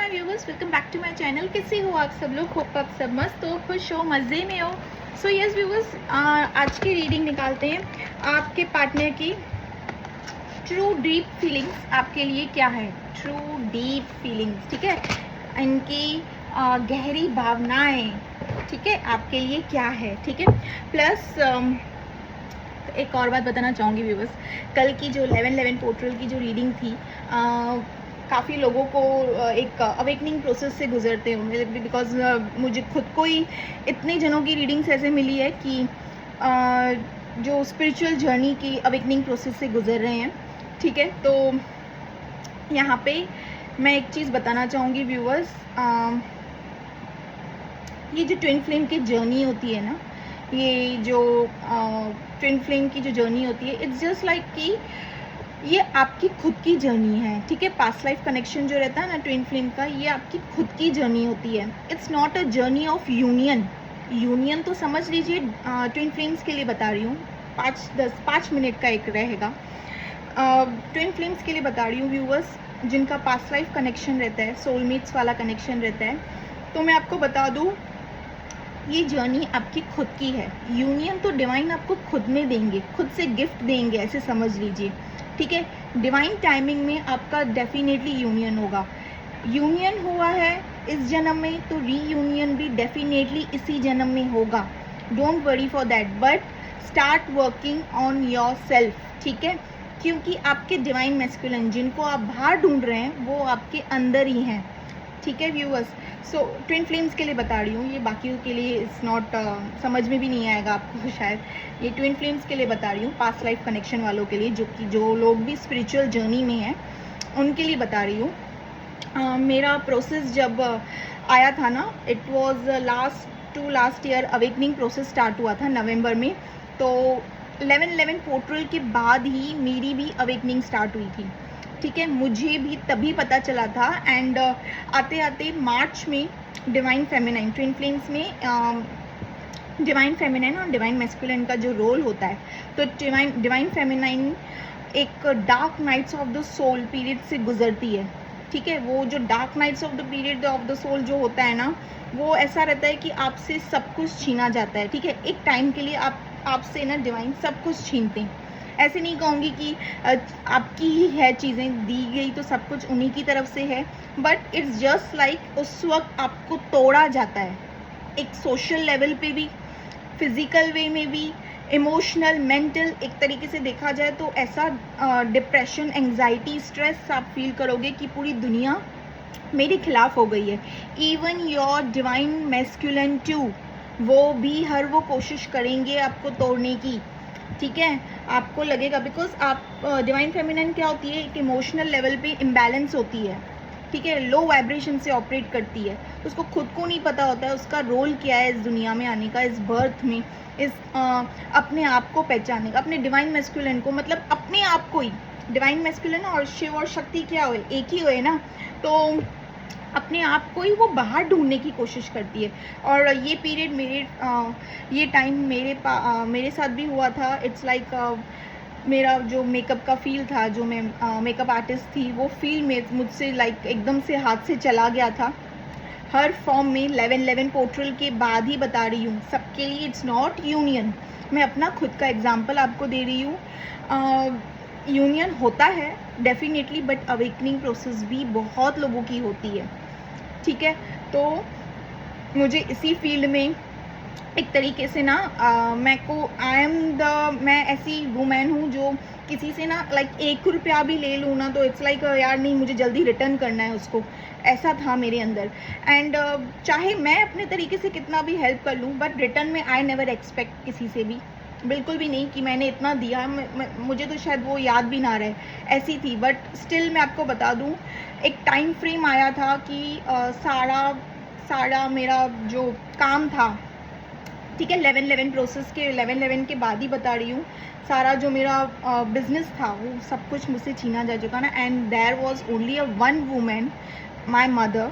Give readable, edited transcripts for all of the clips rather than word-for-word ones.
My viewers, welcome back to my channel. कैसे हो आप सब लोग? होप आप सब मस्त हो, खुश हो, मज़े में हो। सो यस व्यूवर्स, आज की रीडिंग निकालते हैं। आपके पार्टनर की ट्रू डीप फीलिंग्स आपके लिए क्या है? ट्रू डीप फीलिंग्स, ठीक है, इनकी गहरी भावनाएं, ठीक है, आपके लिए क्या है, ठीक है। प्लस एक और बात बताना चाहूँगी व्यूवर्स, कल की जो 11-11 पोर्टल की जो रीडिंग थी, काफ़ी लोगों को एक अवेकनिंग प्रोसेस से गुजरते होंगे, बिकॉज मुझे खुद को ही इतने जनों की रीडिंग्स ऐसे मिली है कि जो स्पिरिचुअल जर्नी की अवेकनिंग प्रोसेस से गुजर रहे हैं, ठीक है। तो यहाँ पे मैं एक चीज़ बताना चाहूँगी व्यूवर्स, ये जो ट्विन फ्लेम की जर्नी होती है ना, ये जो ट्विन फ्लेम की जो जर्नी होती है, इट्स जस्ट लाइक कि ये आपकी खुद की जर्नी है, ठीक है। पास्ट लाइफ कनेक्शन जो रहता है ना ट्विन फ्लेम का, ये आपकी खुद की जर्नी होती है। It's not a journey of union तो समझ लीजिए, ट्विन फ्लेम्स के लिए बता रही हूँ, 5 मिनट का एक रहेगा। ट्विन फ्लेम्स के लिए बता रही हूँ व्यूवर्स, जिनका पास्ट लाइफ कनेक्शन रहता है, सोलमेट्स वाला कनेक्शन रहता है। तो मैं आपको बता दूँ, ये जर्नी आपकी खुद की है। यूनियन तो डिवाइन आपको खुद में देंगे, खुद से गिफ्ट देंगे, ऐसे समझ लीजिए, ठीक है। डिवाइन टाइमिंग में आपका डेफिनेटली यूनियन होगा। यूनियन हुआ है इस जन्म में, तो रीयूनियन भी डेफिनेटली इसी जन्म में होगा। Don't worry for that, but start working on your self, ठीक है, क्योंकि आपके डिवाइन मैस्कुलिन जिनको आप बाहर ढूंढ रहे हैं, वो आपके अंदर ही हैं, ठीक है व्यूअर्स। सो ट्विन फ्लेम्स के लिए बता रही हूँ, ये बाकियों के लिए इट्स नॉट, समझ में भी नहीं आएगा आपको शायद। ये ट्विन फ्लेम्स के लिए बता रही हूँ, पास्ट लाइफ कनेक्शन वालों के लिए, जो लोग भी स्पिरिचुअल जर्नी में हैं, उनके लिए बता रही हूँ। मेरा प्रोसेस जब आया था ना, it was last year awakening process start हुआ था नवंबर में। तो 11-11 पोर्टल के बाद ही मेरी भी अवेकनिंग स्टार्ट हुई थी, ठीक है। मुझे भी तभी पता चला था। एंड आते आते मार्च में डिवाइन फेमिनाइन, ट्विन फ्लेम्स में डिवाइन फेमिनाइन और डिवाइन मैस्कुलिन का जो रोल होता है, तो डिवाइन फेमिनाइन एक dark nights of the soul period से गुजरती है, ठीक है। वो जो dark nights of the period of the soul जो होता है ना, वो ऐसा रहता है कि आपसे सब कुछ छीना जाता है, ठीक है। एक टाइम के लिए आपसे ना डिवाइन सब कुछ छीनते हैं। ऐसे नहीं कहूँगी कि आपकी ही है, चीज़ें दी गई तो सब कुछ उन्हीं की तरफ से है, बट इट्स जस्ट लाइक उस वक्त आपको तोड़ा जाता है, एक सोशल लेवल पे भी, फिजिकल वे में भी, इमोशनल, मेंटल, एक तरीके से देखा जाए तो ऐसा डिप्रेशन, एंग्जाइटी, स्ट्रेस आप फील करोगे कि पूरी दुनिया मेरे खिलाफ हो गई है। Even your divine masculine too, वो भी हर वो कोशिश करेंगे आपको तोड़ने की, ठीक है। आपको लगेगा, बिकॉज आप डिवाइन फेमिनिन क्या होती है, एक इमोशनल लेवल पे इम्बैलेंस होती है, ठीक है, लो वाइब्रेशन से ऑपरेट करती है। उसको खुद को नहीं पता होता है उसका रोल क्या है इस दुनिया में आने का, इस बर्थ में, इस अपने आप को पहचानने का, अपने डिवाइन मैस्कुलिन को, मतलब अपने आप को ही। डिवाइन मैस्कुलिन और शिव और शक्ति क्या हुए, एक ही हुए ना, तो अपने आप को ही वो बाहर ढूंढने की कोशिश करती है। और ये पीरियड ये टाइम मेरे साथ भी हुआ था। इट्स लाइक मेरा जो मेकअप का फील था, जो मैं मेकअप आर्टिस्ट थी, वो फील में मुझसे लाइक एकदम से हाथ से चला गया था हर फॉर्म में। 11-11 पोर्टल के बाद ही बता रही हूँ सबके लिए, इट्स नॉट यूनियन। मैं अपना खुद का एग्जाम्पल आपको दे रही हूँ। यूनियन होता है डेफिनेटली, बट अवेकनिंग प्रोसेस भी बहुत लोगों की होती है, ठीक है। तो मुझे इसी फील्ड में एक तरीके से ना, मैं ऐसी वुमेन हूँ जो किसी से ना लाइक 1 रुपया भी ले लूँ ना, तो इट्स लाइक यार नहीं, मुझे जल्दी रिटर्न करना है उसको, ऐसा था मेरे अंदर। एंड चाहे मैं अपने तरीके से कितना भी हेल्प कर लूँ, बट रिटर्न में आई नेवर एक्सपेक्ट किसी से भी, बिल्कुल भी नहीं कि मैंने इतना दिया। मुझे तो शायद वो याद भी ना रहे, ऐसी थी। बट स्टिल मैं आपको बता दूँ, एक टाइम फ्रेम आया था कि सारा मेरा जो काम था, ठीक है, 11-11 प्रोसेस के 11-11 के बाद ही बता रही हूँ, सारा जो मेरा बिजनेस था वो सब कुछ मुझसे छीना जा चुका ना। And there was only a one women, my mother,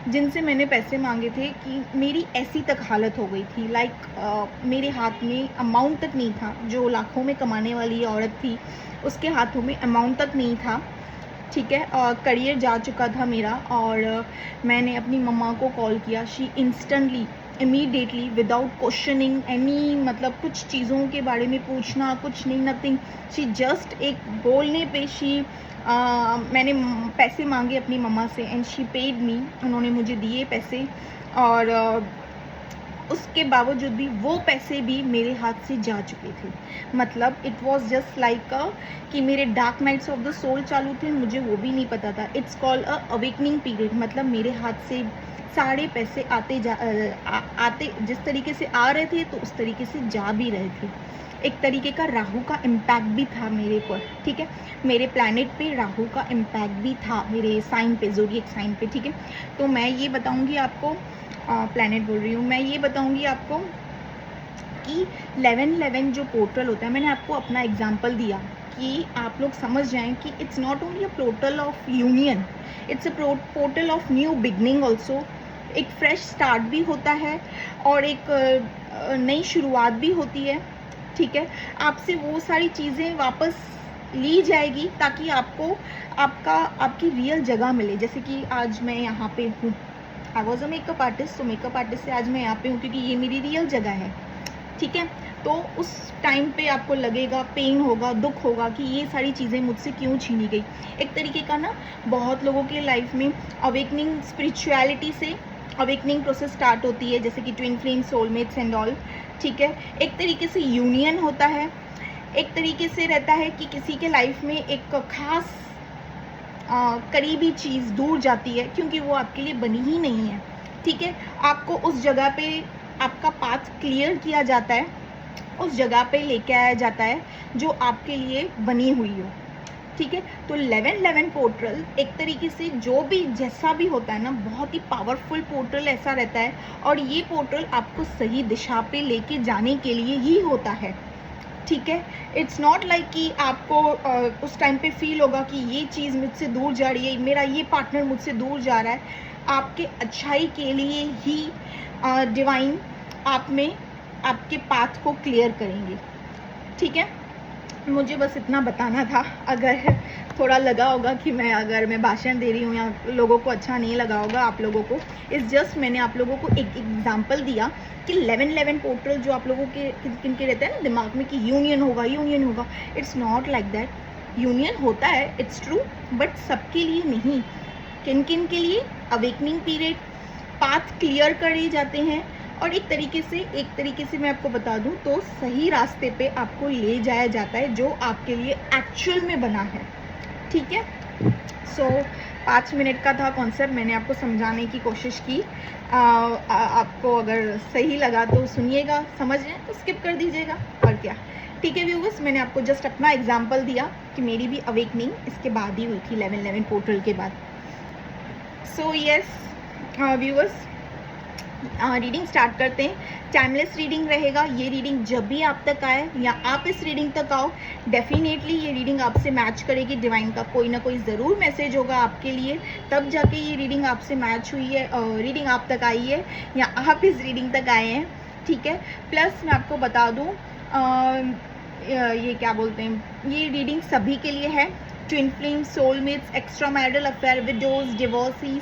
जिनसे मैंने पैसे मांगे थे कि मेरी ऐसी तक हालत हो गई थी, लाइक मेरे हाथ में अमाउंट तक नहीं था। जो लाखों में कमाने वाली औरत थी, उसके हाथों में अमाउंट तक नहीं था। ठीक है, करियर जा चुका था मेरा और मैंने अपनी मम्मा को कॉल किया। She instantly, immediately, without questioning any, मतलब कुछ चीज़ों के बारे में पूछना कुछ नहीं, नथिंग, शी जस्ट एक बोलने पे मैंने पैसे मांगे अपनी मम्मा से एंड शी पेड मी, उन्होंने मुझे दिए पैसे। और उसके बावजूद भी वो पैसे भी मेरे हाथ से जा चुके थे। मतलब इट वॉज जस्ट लाइक कि मेरे dark nights of the soul चालू थे, मुझे वो भी नहीं पता था। It's called a awakening period. मतलब मेरे हाथ से सारे पैसे आते जिस तरीके से आ रहे थे तो उस तरीके से जा भी रहे थे। एक तरीके का राहु का इम्पैक्ट भी था मेरे पर, ठीक है, मेरे प्लैनेट पे राहु का इम्पैक्ट भी था, मेरे साइन पे, ज़ोडिएक साइन पे, ठीक है। तो मैं ये बताऊंगी आपको, प्लैनेट बोल रही हूँ, मैं ये बताऊंगी आपको कि 11-11 जो पोर्टल होता है, मैंने आपको अपना एग्जांपल दिया कि आप लोग समझ जाएं कि it's not only a portal of union, it's a portal of new beginning also. एक फ्रेश स्टार्ट भी होता है और एक नई शुरुआत भी होती है, ठीक है। आपसे वो सारी चीज़ें वापस ली जाएगी ताकि आपको आपकी रियल जगह मिले। जैसे कि आज मैं यहाँ पे हूँ, I was a makeup artist, तो मेकअप आर्टिस्ट से आज मैं यहाँ पे हूँ क्योंकि ये मेरी रियल जगह है, ठीक है। तो उस टाइम पे आपको लगेगा, पेन होगा, दुख होगा कि ये सारी चीज़ें मुझसे क्यों छीनी गई। एक तरीके का ना, बहुत लोगों के लाइफ में अवेकनिंग, स्पिरिचुअलिटी से अवेकनिंग प्रोसेस स्टार्ट होती है, जैसे कि twin flame, soulmates and all, ठीक है। एक तरीके से यूनियन होता है, एक तरीके से रहता है कि किसी के लाइफ में एक खास करीबी चीज़ दूर जाती है क्योंकि वो आपके लिए बनी ही नहीं है, ठीक है। आपको उस जगह पे आपका पाथ क्लियर किया जाता है, उस जगह पे लेके आया जाता है जो आपके लिए बनी हुई हो, ठीक है। तो 11-11 पोर्टल एक तरीके से जो भी जैसा भी होता है ना, बहुत ही पावरफुल पोर्टल ऐसा रहता है और ये पोर्टल आपको सही दिशा पे लेके जाने के लिए ही होता है, ठीक है। इट्स नॉट लाइक कि आपको उस टाइम पे फील होगा कि ये चीज़ मुझसे दूर जा रही है, मेरा ये पार्टनर मुझसे दूर जा रहा है। आपके अच्छाई के लिए ही डिवाइन आप में आपके पाथ को क्लियर करेंगे, ठीक है। मुझे बस इतना बताना था। अगर थोड़ा लगा होगा कि अगर मैं भाषण दे रही हूँ या लोगों को अच्छा नहीं लगा होगा आप लोगों को, इस जस्ट मैंने आप लोगों को एक एग्जांपल दिया कि 11-11 पोर्टल जो आप लोगों के किनके रहता है ना दिमाग में कि यूनियन होगा, यूनियन होगा, it's not like that. Union होता है, इट्स ट्रू, बट सबके लिए नहीं। किन किन के लिए? अवेकनिंग पीरियड, पाथ क्लियर करे जाते हैं और एक तरीके से मैं आपको बता दूं तो सही रास्ते पे आपको ले जाया जाता है जो आपके लिए एक्चुअल में बना है, ठीक है। सो 5 मिनट का था कॉन्सेप्ट, मैंने आपको समझाने की कोशिश की। आपको अगर सही लगा तो सुनिएगा, समझ रहे तो स्किप कर दीजिएगा, और क्या, ठीक है व्यूवर्स। मैंने आपको जस्ट अपना एग्जाम्पल दिया कि मेरी भी अवेकनिंग इसके बाद ही हुई थी, 11-11 पोर्टल के बाद। So yes viewers, reading start करते हैं। टाइमलेस रीडिंग रहेगा। ये रीडिंग जब भी आप तक आए या आप इस रीडिंग तक आओ, डेफिनेटली ये रीडिंग आपसे मैच करेगी। डिवाइन का कोई ना कोई ज़रूर मैसेज होगा आपके लिए, तब जाके ये रीडिंग आपसे मैच हुई है, रीडिंग आप तक आई है या आप इस रीडिंग तक आए हैं, ठीक है। प्लस मैं आपको बता दूँ, ये क्या बोलते हैं, ये रीडिंग सभी के लिए है। Twin flame, soulmates, extra marital affair, widows, divorcees,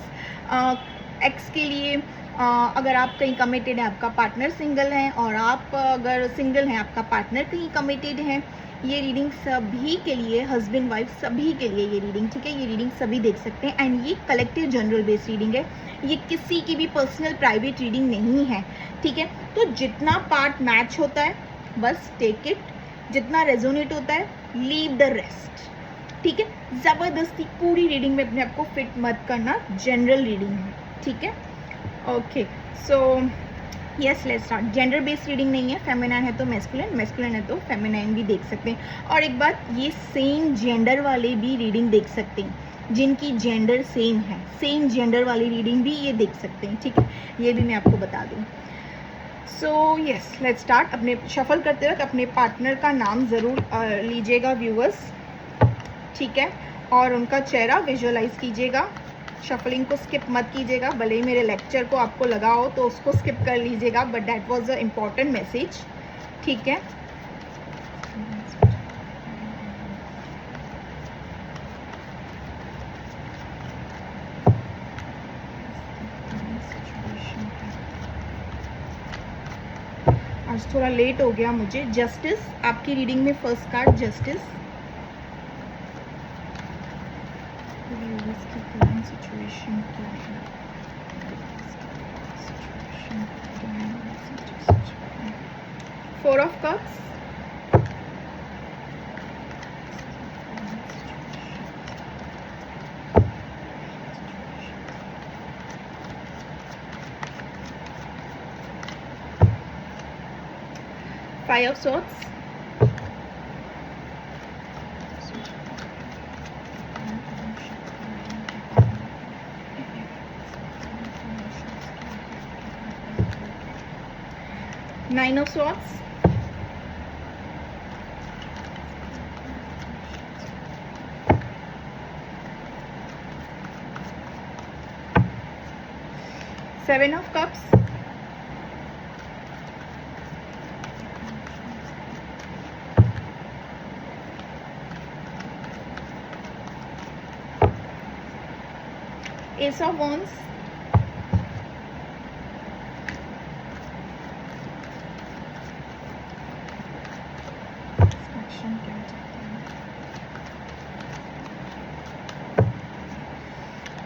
ex के लिए, अगर आप कहीं कमिटेड हैं, आपका पार्टनर सिंगल है, और आप अगर सिंगल हैं, आपका पार्टनर कहीं कमिटेड है, ये रीडिंग सभी के लिए, हस्बैंड वाइफ सभी के लिए ये रीडिंग, ठीक है। ये रीडिंग सभी देख सकते हैं एंड ये कलेक्टिव जनरल बेस्ड रीडिंग है, ये किसी की भी पर्सनल प्राइवेट रीडिंग नहीं है, ठीक है। तो जितना पार्ट मैच होता है बस टेक इट, जितना रेजोनेट होता है लीव द रेस्ट, ठीक है। ज़बरदस्ती पूरी रीडिंग में अपने आप को फिट मत करना, जनरल रीडिंग है, ठीक है। Okay, so yes let's start. Gender based reading नहीं है, फेमिनाइन है तो मैस्कुलिन, मैस्कुलिन है तो फेमिनाइन भी देख सकते हैं। और एक बात, ये सेम जेंडर वाले भी रीडिंग देख सकते हैं, जिनकी जेंडर सेम है, सेम जेंडर वाली रीडिंग भी ये देख सकते हैं, ठीक है। ये भी मैं आपको बता दूँ। So yes let's start. अपने शफल करते वक्त अपने पार्टनर का नाम ज़रूर लीजिएगा व्यूवर्स, ठीक है, और उनका चेहरा विजुअलाइज कीजिएगा। शफलिंग को स्किप मत कीजिएगा, भले ही मेरे लेक्चर को आपको लगा हो तो उसको स्किप कर लीजिएगा, but that was a important message, ठीक है। आज थोड़ा लेट हो गया मुझे। जस्टिस, आपकी रीडिंग में फर्स्ट कार्ड जस्टिस। सिचुएशन क्या है? 4 of cups, Five of Swords, Nine of Swords, Seven of Cups, Ace of Wands,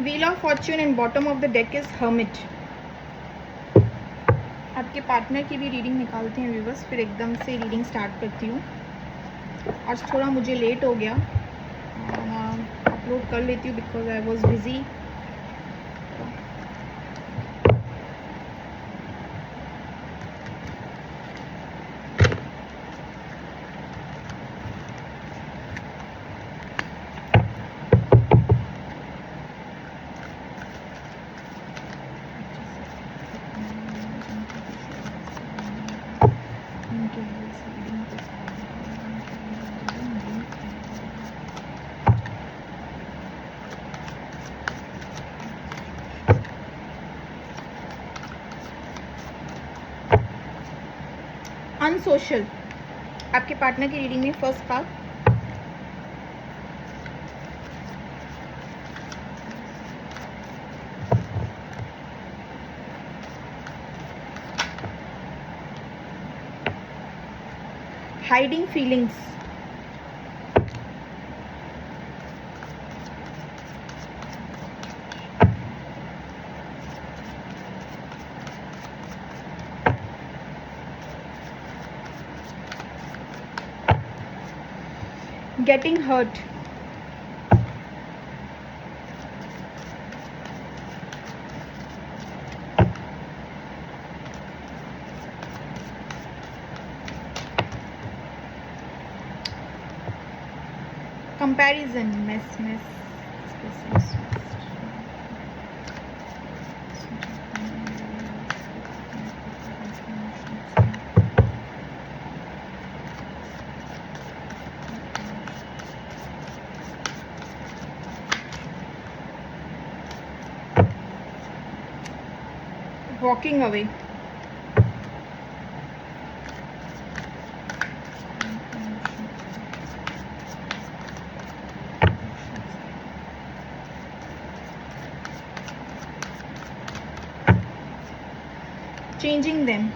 Wheel of Fortune and bottom of the deck is Hermit. आपके partner की भी reading निकालते हैं viewers, फिर एकदम से रीडिंग स्टार्ट करती हूँ। आज थोड़ा मुझे लेट हो गया, अपलोड कर लेती हूँ because I was busy. Unsocial, आपके पार्टनर की रीडिंग में first card hiding feelings, getting hurt, comparison, mess. walking away, changing them,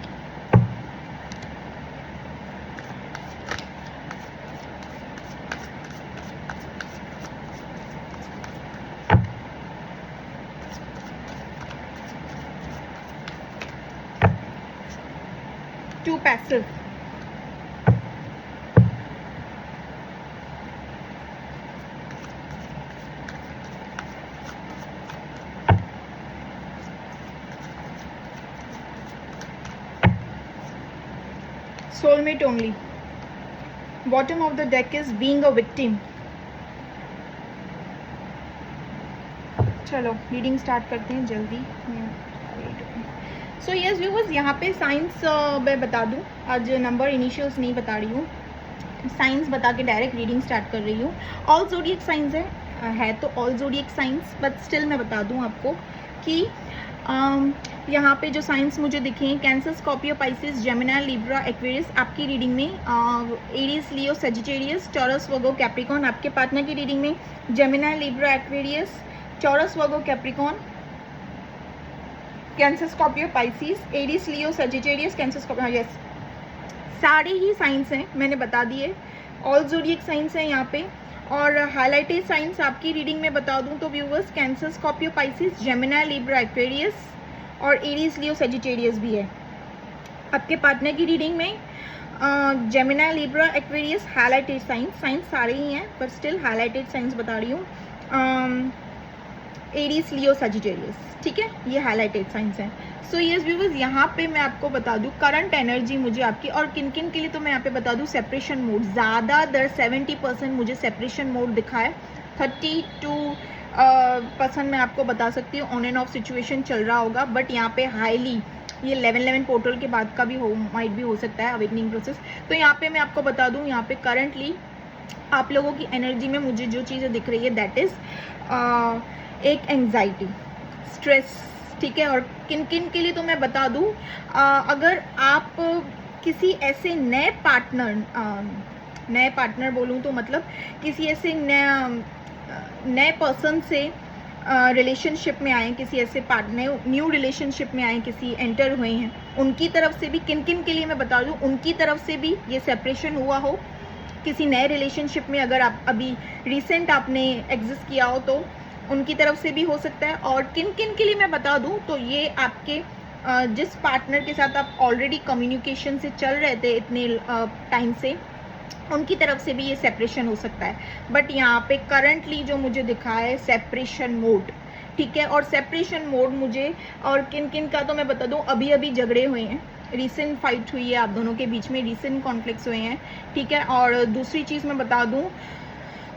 too passive, soulmate only. Bottom of the deck is being a victim. चलो reading start करते हैं जल्दी। So yes viewers, यहाँ पे science मैं बता दूँ, आज नंबर इनिशियल्स नहीं बता रही हूँ, साइंस बता के डायरेक्ट रीडिंग स्टार्ट कर रही हूँ। ऑल ज़ोडिएक साइंस है तो all zodiac science, but still मैं बता दूँ आपको कि यहाँ पे जो साइंस मुझे दिखे हैं, Cancer, Scorpio, Pisces, Gemini, Libra, Aquarius, आपकी रीडिंग में Aries, Leo, Sagittarius, Taurus, Virgo, Capricorn. आपके पार्टनर की रीडिंग में Gemini, Libra, Aquarius, Taurus, Virgo, Capricorn, Cancer, Scorpio, Pisces, Aries, Leo, Sagittarius, Cancer, Scorpio, yes सारे ही साइंस हैं, मैंने बता दिए, ऑल ज़ोडिएक साइंस हैं यहाँ पे। और हाईलाइटेड साइंस आपकी रीडिंग में बता दूं तो viewers, cancer, Scorpio, Pisces, Gemini, Libra, Aquarius और एरीज, लियो, सेजिटेरियस भी है आपके पार्टनर की रीडिंग में। Gemini, Libra, Aquarius highlighted science सारे ही हैं, पर स्टिल हाईलाइटेड साइंस बता रही हूँ। एरीज, लियो, सेजिटेरियस, ठीक है, ये हाईलाइटेड साइंस हैं। सो यस व्यूवर्स, यहाँ पे मैं आपको बता दूँ करंट एनर्जी मुझे आपकी, और किन किन के लिए तो मैं यहाँ पे बता दूँ सेपरेशन मोड, ज़्यादातर 70% मुझे सेपरेशन मोड दिखा है। 32% मैं आपको बता सकती हूँ ऑन एंड ऑफ सिचुएशन चल रहा होगा, बट यहाँ पे हाईली ये 11 पोर्टल के बाद का भी माइट भी हो सकता है अवेकनिंग प्रोसेस। तो यहाँ पे मैं आपको बता दूँ, यहाँ पे करंटली आप लोगों की एनर्जी में मुझे जो चीज़ें दिख रही है दैट इज़ एक एंग्जाइटी, स्ट्रेस, ठीक है। और किन किन के लिए तो मैं बता दूँ, अगर आप किसी ऐसे नए पार्टनर बोलूँ तो मतलब किसी ऐसे नए पर्सन से रिलेशनशिप में आए, किसी ऐसे पार्टनर न्यू रिलेशनशिप में आए, किसी एंटर हुए हैं, उनकी तरफ से भी किन किन के लिए मैं बता दूँ, उनकी तरफ से भी ये सेपरेशन हुआ हो। किसी नए रिलेशनशिप में अगर आप अभी रिसेंट आपने एग्जिस्ट किया हो तो उनकी तरफ से भी हो सकता है। और किन किन के लिए मैं बता दूं तो ये आपके जिस पार्टनर के साथ आप ऑलरेडी कम्युनिकेशन से चल रहे थे इतने टाइम से, उनकी तरफ से भी ये सेपरेशन हो सकता है। बट यहाँ पे करंटली जो मुझे दिखा है सेपरेशन मोड, ठीक है। और सेपरेशन मोड मुझे, और किन किन का तो मैं बता दूं, अभी अभी झगड़े हुए हैं, रिसेंट फाइट हुई है आप दोनों के बीच में, रिसेंट कॉन्फ्लिक्ट्स हुए हैं, ठीक है। और दूसरी चीज़ मैं बता दूं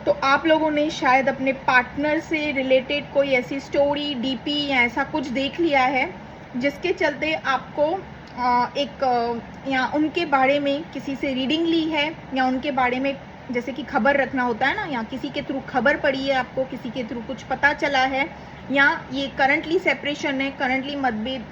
तो आप लोगों ने शायद अपने पार्टनर से रिलेटेड कोई ऐसी स्टोरी, डीपी या ऐसा कुछ देख लिया है जिसके चलते आपको या उनके बारे में किसी से रीडिंग ली है, या उनके बारे में जैसे कि खबर रखना होता है ना, या किसी के थ्रू खबर पड़ी है आपको, किसी के थ्रू कुछ पता चला है, या ये करंटली सेपरेशन है, करंटली मतभेद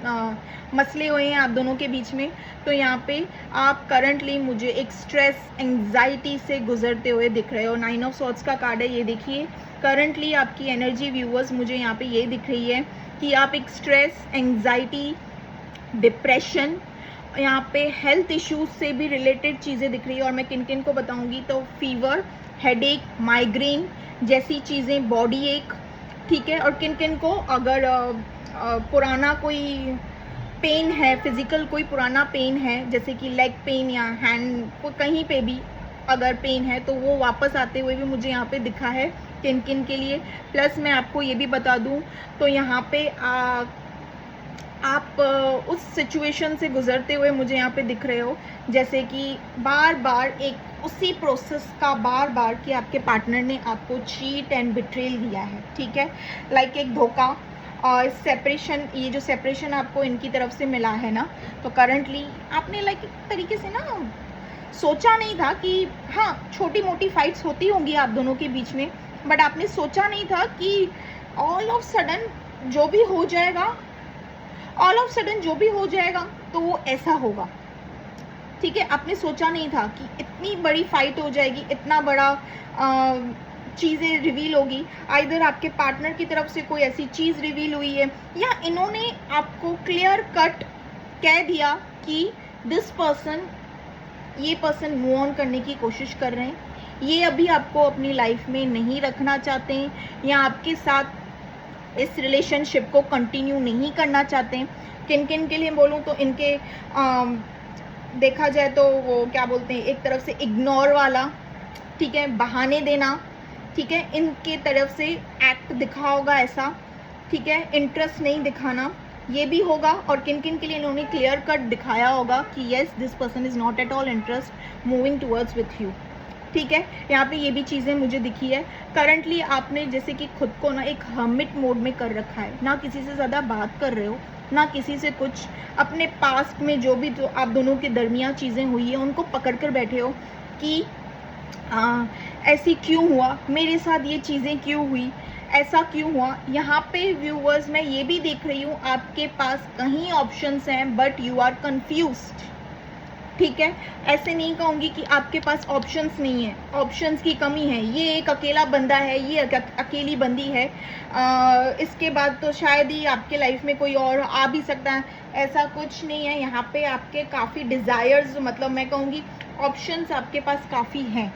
मसले हुए हैं आप दोनों के बीच में। तो यहाँ पे आप करंटली मुझे एक स्ट्रेस, एंग्जाइटी से गुजरते हुए दिख रहे हो। 9 ऑफ सॉर्ड्स का कार्ड है, ये देखिए करंटली आपकी एनर्जी व्यूअर्स मुझे यहाँ पे ये दिख रही है कि आप एक स्ट्रेस, एंग्जाइटी, डिप्रेशन, यहाँ पे हेल्थ इश्यूज से भी रिलेटेड चीज़ें दिख रही है। और मैं किन किन को बताऊंगी तो फीवर, हेडेक, माइग्रेन जैसी चीज़ें, बॉडी एक, ठीक है। और किन किन को अगर पुराना कोई पेन है, फिजिकल कोई पुराना पेन है, जैसे कि लेग पेन या हैंड को कहीं पे भी अगर पेन है तो वो वापस आते हुए भी मुझे यहाँ पे दिखा है किन किन के लिए। प्लस मैं आपको ये भी बता दूँ तो यहाँ पे आप उस सिचुएशन से गुजरते हुए मुझे यहाँ पे दिख रहे हो, जैसे कि बार बार एक उसी प्रोसेस का बार बार कि आपके पार्टनर ने आपको चीट एंड बिट्रेल दिया है, ठीक है, लाइक एक धोखा। और सेपरेशन, ये जो सेपरेशन आपको इनकी तरफ से मिला है ना, तो करंटली आपने लाइक एक तरीके से ना सोचा नहीं था कि हाँ छोटी मोटी फाइट्स होती होंगी आप दोनों के बीच में, बट आपने सोचा नहीं था कि ऑल ऑफ सडन जो भी हो जाएगा, ऑल ऑफ सडन जो भी हो जाएगा तो वो ऐसा होगा, ठीक है। आपने सोचा नहीं था कि इतनी बड़ी फाइट हो जाएगी, इतना बड़ा चीज़ें रिवील होगी। आइदर आपके पार्टनर की तरफ से कोई ऐसी चीज़ रिवील हुई है, या इन्होंने आपको क्लियर कट कह दिया कि दिस पर्सन, ये पर्सन मूव ऑन करने की कोशिश कर रहे हैं, ये अभी आपको अपनी लाइफ में नहीं रखना चाहते हैं, या आपके साथ इस रिलेशनशिप को कंटिन्यू नहीं करना चाहते हैं। किन किन के लिए बोलूँ तो इनके देखा जाए तो वो क्या बोलते हैं, एक तरफ से इग्नोर वाला, ठीक है, बहाने देना, ठीक है, इनके तरफ से एक्ट दिखा होगा ऐसा, ठीक है, इंटरेस्ट नहीं दिखाना, ये भी होगा। और किन किन के लिए इन्होंने क्लियर कट दिखाया होगा कि yes this person is not at all interest moving towards with you, ठीक है। यहाँ पे ये भी चीज़ें मुझे दिखी है। करंटली आपने जैसे कि खुद को ना एक हर्मिट मोड में कर रखा है, ना किसी से ज़्यादा बात कर रहे हो, ना किसी से कुछ, अपने पास्ट में जो भी आप दोनों के दरमियान चीज़ें हुई है उनको पकड़ कर बैठे हो कि ऐसी क्यों हुआ, मेरे साथ ये चीज़ें क्यों हुई, ऐसा क्यों हुआ। यहाँ पे व्यूअर्स मैं ये भी देख रही हूँ आपके पास कहीं ऑप्शंस हैं बट यू आर कंफ्यूज्ड, ठीक है, ऐसे नहीं कहूँगी कि आपके पास ऑप्शंस नहीं है, ऑप्शंस की कमी है, ये एक अकेला बंदा है, ये अकेली बंदी है, इसके बाद तो शायद ही आपके लाइफ में कोई और आ भी सकता है, ऐसा कुछ नहीं है। यहाँ पे आपके काफ़ी डिज़ायर्स, मतलब मैं कहूँगी ऑप्शंस आपके पास काफ़ी हैं,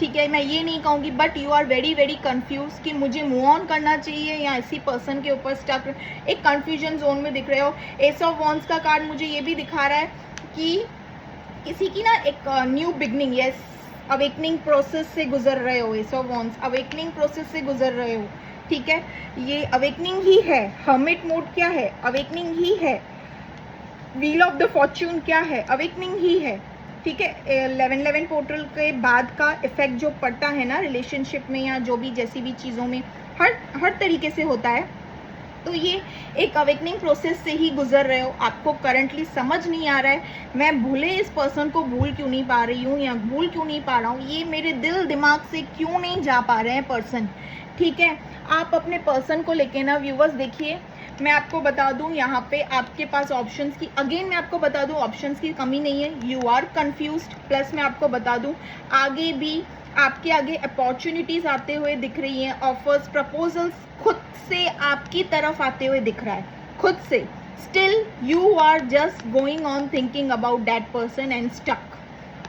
ठीक है। मैं ये नहीं कहूँगी, but you are very very confuse कि मुझे मूव ऑन करना चाहिए या इसी पर्सन के ऊपर स्टक, एक कंफ्यूजन जोन में दिख रहे हो। एस ऑफ वॉन्ड्स का कार्ड मुझे ये भी दिखा रहा है कि किसी की ना एक new beginning, yes, awakening process से गुजर रहे हो। S of wands awakening process से गुजर रहे हो, ठीक है, ये अवेकनिंग ही है। हर्मिट मोड क्या है? अवेकनिंग ही है। व्हील ऑफ द फॉर्च्यून क्या है? अवेकनिंग ही है, ठीक है। 11-11 पोर्टल के बाद का इफेक्ट जो पड़ता है ना रिलेशनशिप में या जो भी जैसी भी चीज़ों में, हर तरीके से होता है। तो ये एक अवेकनिंग प्रोसेस से ही गुजर रहे हो। आपको करंटली समझ नहीं आ रहा है मैं भूले इस पर्सन को भूल क्यों नहीं पा रही हूँ या भूल क्यों नहीं पा रहा हूँ, ये मेरे दिल दिमाग से क्यों नहीं जा पा रहे हैं पर्सन, ठीक है। आप अपने पर्सन को लेके ना व्यूवर्स देखिए, मैं आपको बता दूं यहाँ पे आपके पास ऑप्शंस की, अगेन मैं आपको बता दूं ऑप्शंस की कमी नहीं है। यू आर कंफ्यूज्ड, प्लस मैं आपको बता दूं आगे भी आपके आगे अपॉर्चुनिटीज आते हुए दिख रही हैं, ऑफर्स, प्रपोजल्स खुद से आपकी तरफ आते हुए दिख रहा है, खुद से। Still you are just going on thinking about that person and stuck.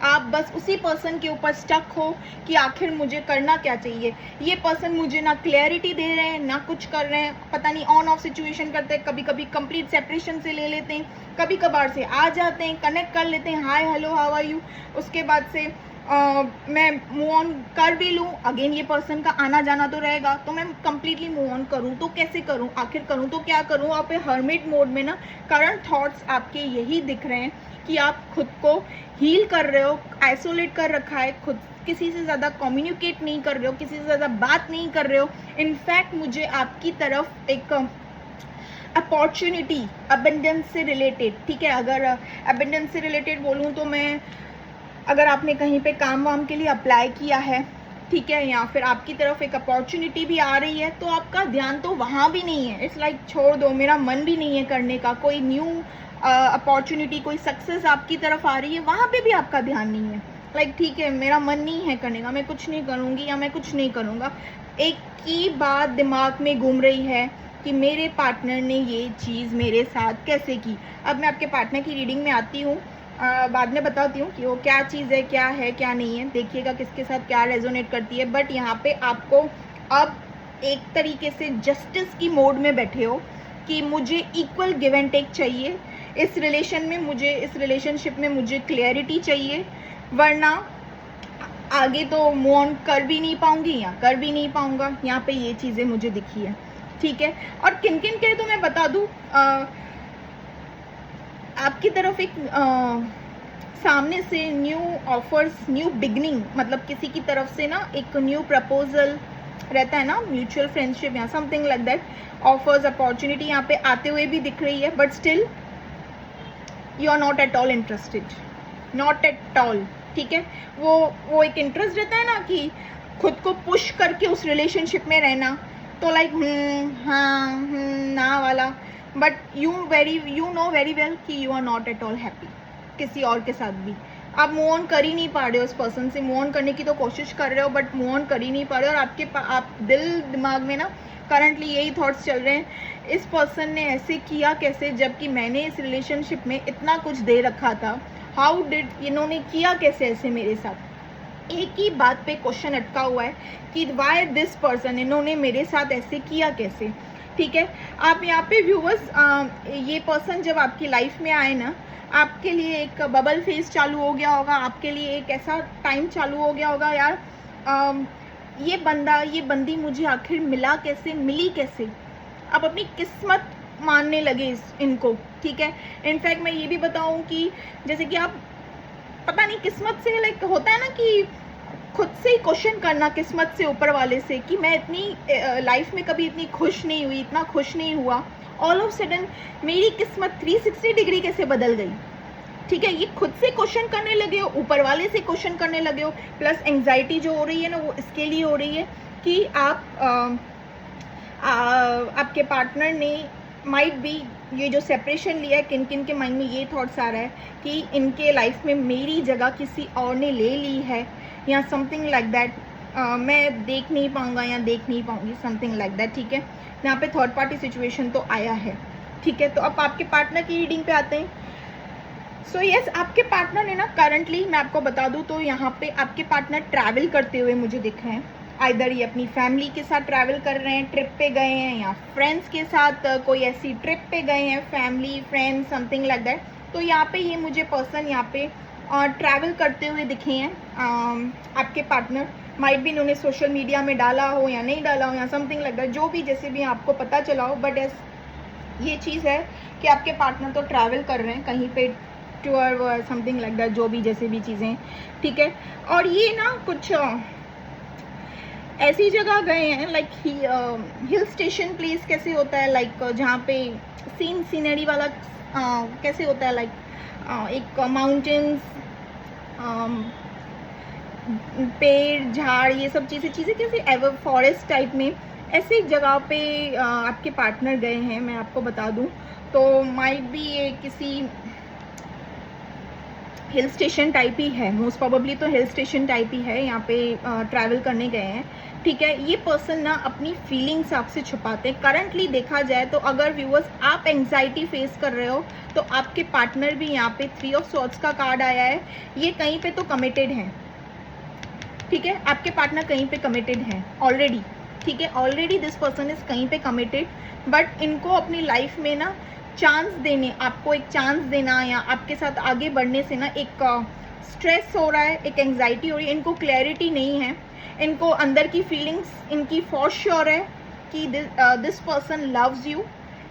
आप बस उसी पर्सन के ऊपर स्टक हो कि आखिर मुझे करना क्या चाहिए। ये पर्सन मुझे ना क्लैरिटी दे रहे हैं ना कुछ कर रहे हैं, पता नहीं ऑन ऑफ सिचुएशन करते हैं, कभी कभी कंप्लीट सेपरेशन से ले लेते हैं, कभी कभार से आ जाते हैं, कनेक्ट कर लेते हैं, hi hello how are you, उसके बाद से मैं मूव ऑन कर भी लूँ, अगेन ये पर्सन का आना जाना तो रहेगा, तो मैं कंप्लीटली मूव ऑन करूँ तो कैसे करूँ, आखिर करूँ तो क्या करूँ। आप हर्मिट मोड में ना करंट थॉट्स आपके यही दिख रहे हैं कि आप खुद को हील कर रहे हो, आइसोलेट कर रखा है, खुद किसी से ज़्यादा कम्युनिकेट नहीं कर रहे हो, किसी से ज़्यादा बात नहीं कर रहे हो। इनफैक्ट मुझे आपकी तरफ एक अपॉर्चुनिटी अबेंडेंस से रिलेटेड, ठीक है, अगर अबेंडेंस से रिलेटेड बोलूँ तो मैं, अगर आपने कहीं पे काम वाम के लिए अप्लाई किया है, ठीक है, या फिर आपकी तरफ एक अपॉर्चुनिटी भी आ रही है, तो आपका ध्यान तो वहाँ भी नहीं है। इट्स लाइक छोड़ दो, मेरा मन भी नहीं है करने का, कोई न्यू अपॉर्चुनिटी, कोई सक्सेस आपकी तरफ आ रही है, वहाँ पे भी आपका ध्यान नहीं है। लाइक ठीक है, मेरा मन नहीं है करने का, मैं कुछ नहीं करूँगी या मैं कुछ नहीं करूँगा। एक ही बात दिमाग में घूम रही है कि मेरे पार्टनर ने ये चीज़ मेरे साथ कैसे की। अब मैं आपके पार्टनर की रीडिंग में आती हूँ, बाद में बताती हूँ कि वो क्या चीज़ है क्या नहीं है, देखिएगा किसके साथ क्या रेजोनेट करती है। बट यहाँ पे आपको अब एक तरीके से जस्टिस की मोड में बैठे हो कि मुझे इक्वल गिव एंड टेक चाहिए इस रिलेशन में, मुझे इस रिलेशनशिप में मुझे क्लियरिटी चाहिए, वरना आगे तो मूव ऑन कर भी नहीं पाऊंगी या कर भी नहीं पाऊंगा। यहाँ पे ये चीज़ें मुझे दिखी है, ठीक है। और किन किन के तो मैं बता दूँ, आपकी तरफ एक सामने से न्यू ऑफर्स, न्यू बिगनिंग, मतलब किसी की तरफ से ना एक न्यू प्रपोजल रहता है ना, म्यूचुअल फ्रेंडशिप या something like that, offers, opportunity यहाँ पे आते हुए भी दिख रही है। But still you are not at all interested, not at all, ठीक है। वो एक इंटरेस्ट रहता है ना कि खुद को पुश करके उस रिलेशनशिप में रहना, तो लाइक हाँ ना वाला। But you know very well कि you are not at all happy किसी और के साथ भी। आप मूव ऑन कर ही नहीं पा रहे हो, इस पर्सन से मूव ऑन करने की तो कोशिश कर रहे हो बट मूव ऑन कर ही नहीं पा रहे हो। और आपके आप दिल दिमाग में ना करंटली यही थॉट्स चल रहे हैं, इस पर्सन ने ऐसे किया कैसे, जबकि मैंने इस रिलेशनशिप में इतना कुछ दे रखा था, हाउ डिड, इन्होंने किया कैसे ऐसे मेरे साथ। एक ही बात पे क्वेश्चन अटका हुआ है कि वाई दिस पर्सन, इन्होंने मेरे साथ ऐसे किया कैसे, ठीक है। आप यहाँ पे व्यूवर्स, ये पर्सन जब आपकी लाइफ में आए ना, आपके लिए एक बबल फेज चालू हो गया होगा, आपके लिए एक ऐसा टाइम चालू हो गया होगा, यार ये बंदा, ये बंदी मुझे आखिर मिला कैसे, मिली कैसे। आप अपनी किस्मत मानने लगे इनको, ठीक है। इनफैक्ट मैं ये भी बताऊं कि जैसे कि आप पता नहीं किस्मत से, लाइक होता है ना कि खुद से ही क्वेश्चन करना किस्मत से, ऊपर वाले से, कि मैं इतनी लाइफ में कभी इतनी खुश नहीं हुई, इतना खुश नहीं हुआ, ऑल ऑफ सडन मेरी किस्मत 360 डिग्री कैसे बदल गई, ठीक है। ये खुद से क्वेश्चन करने लगे हो, ऊपर वाले से क्वेश्चन करने लगे हो। प्लस एंग्जाइटी जो हो रही है ना, वो इसके लिए हो रही है कि आप आपके पार्टनर ने माइट बी ये जो सेपरेशन लिया है, किन किन के माइंड में ये थॉट्स आ रहा है कि इनके लाइफ में मेरी जगह किसी और ने ले ली है, या समथिंग लाइक दैट, मैं देख नहीं पाऊंगा या देख नहीं पाऊंगी, समथिंग लाइक दैट। ठीक है, यहाँ पे थर्ड पार्टी सिचुएशन तो आया है। ठीक है, तो अब आपके पार्टनर की रीडिंग पे आते हैं। सो यस, आपके पार्टनर ने ना करंटली, मैं आपको बता दूं तो यहाँ पे आपके पार्टनर ट्रैवल करते हुए मुझे दिख रहे हैं। आइदर ये अपनी फैमिली के साथ ट्रैवल कर रहे हैं, ट्रिप पे गए हैं, या फ्रेंड्स के साथ कोई ऐसी ट्रिप पे गए हैं, family friend something like that. तो यहाँ पे ये मुझे पर्सन यहाँ पे ट्रैवल करते हुए दिखे हैं। आपके पार्टनर माइट भी इन्होंने सोशल मीडिया में डाला हो या नहीं डाला हो, या समथिंग लाइक दैट, जो भी जैसे भी आपको पता चला हो, बट ये चीज़ है कि आपके पार्टनर तो ट्रैवल कर रहे हैं कहीं पे, टूर समथिंग लाइक दैट, जो भी जैसे भी चीज़ें। ठीक है, और ये ना कुछ ऐसी जगह गए हैं, लाइक हिल स्टेशन प्लेस कैसे होता है, लाइक जहाँ पे सीनरी वाला कैसे होता है, लाइक एक माउंटेन्स, पेड़ झाड़, ये सब चीज़ें कैसे एवर फॉरेस्ट टाइप में, ऐसी जगह पे आपके पार्टनर गए हैं। मैं आपको बता दूं तो माइट भी ये किसी हिल स्टेशन टाइप ही है, मोस्ट प्रोबेबली तो हिल स्टेशन टाइप ही है, यहाँ पे ट्रैवल करने गए हैं। ठीक है, ये पर्सन ना अपनी फीलिंग्स आपसे छुपाते हैं। करंटली देखा जाए तो अगर व्यूअर्स आप एंग्जाइटी फेस कर रहे हो तो आपके पार्टनर भी, यहाँ पे 3 ऑफ सॉर्ड्स का कार्ड आया है, ये कहीं पे तो कमिटेड है। ठीक है, आपके पार्टनर कहीं पे कमिटेड है ऑलरेडी। ठीक है, ऑलरेडी दिस पर्सन इज कहीं पे कमिटेड, बट इनको अपनी लाइफ में ना चांस देने, आपको एक चांस देना या आपके साथ आगे बढ़ने से ना एक स्ट्रेस हो रहा है, एक एंग्जाइटी हो रही है, इनको क्लैरिटी नहीं है। इनको अंदर की फीलिंग्स इनकी फॉर श्योर है कि this person loves you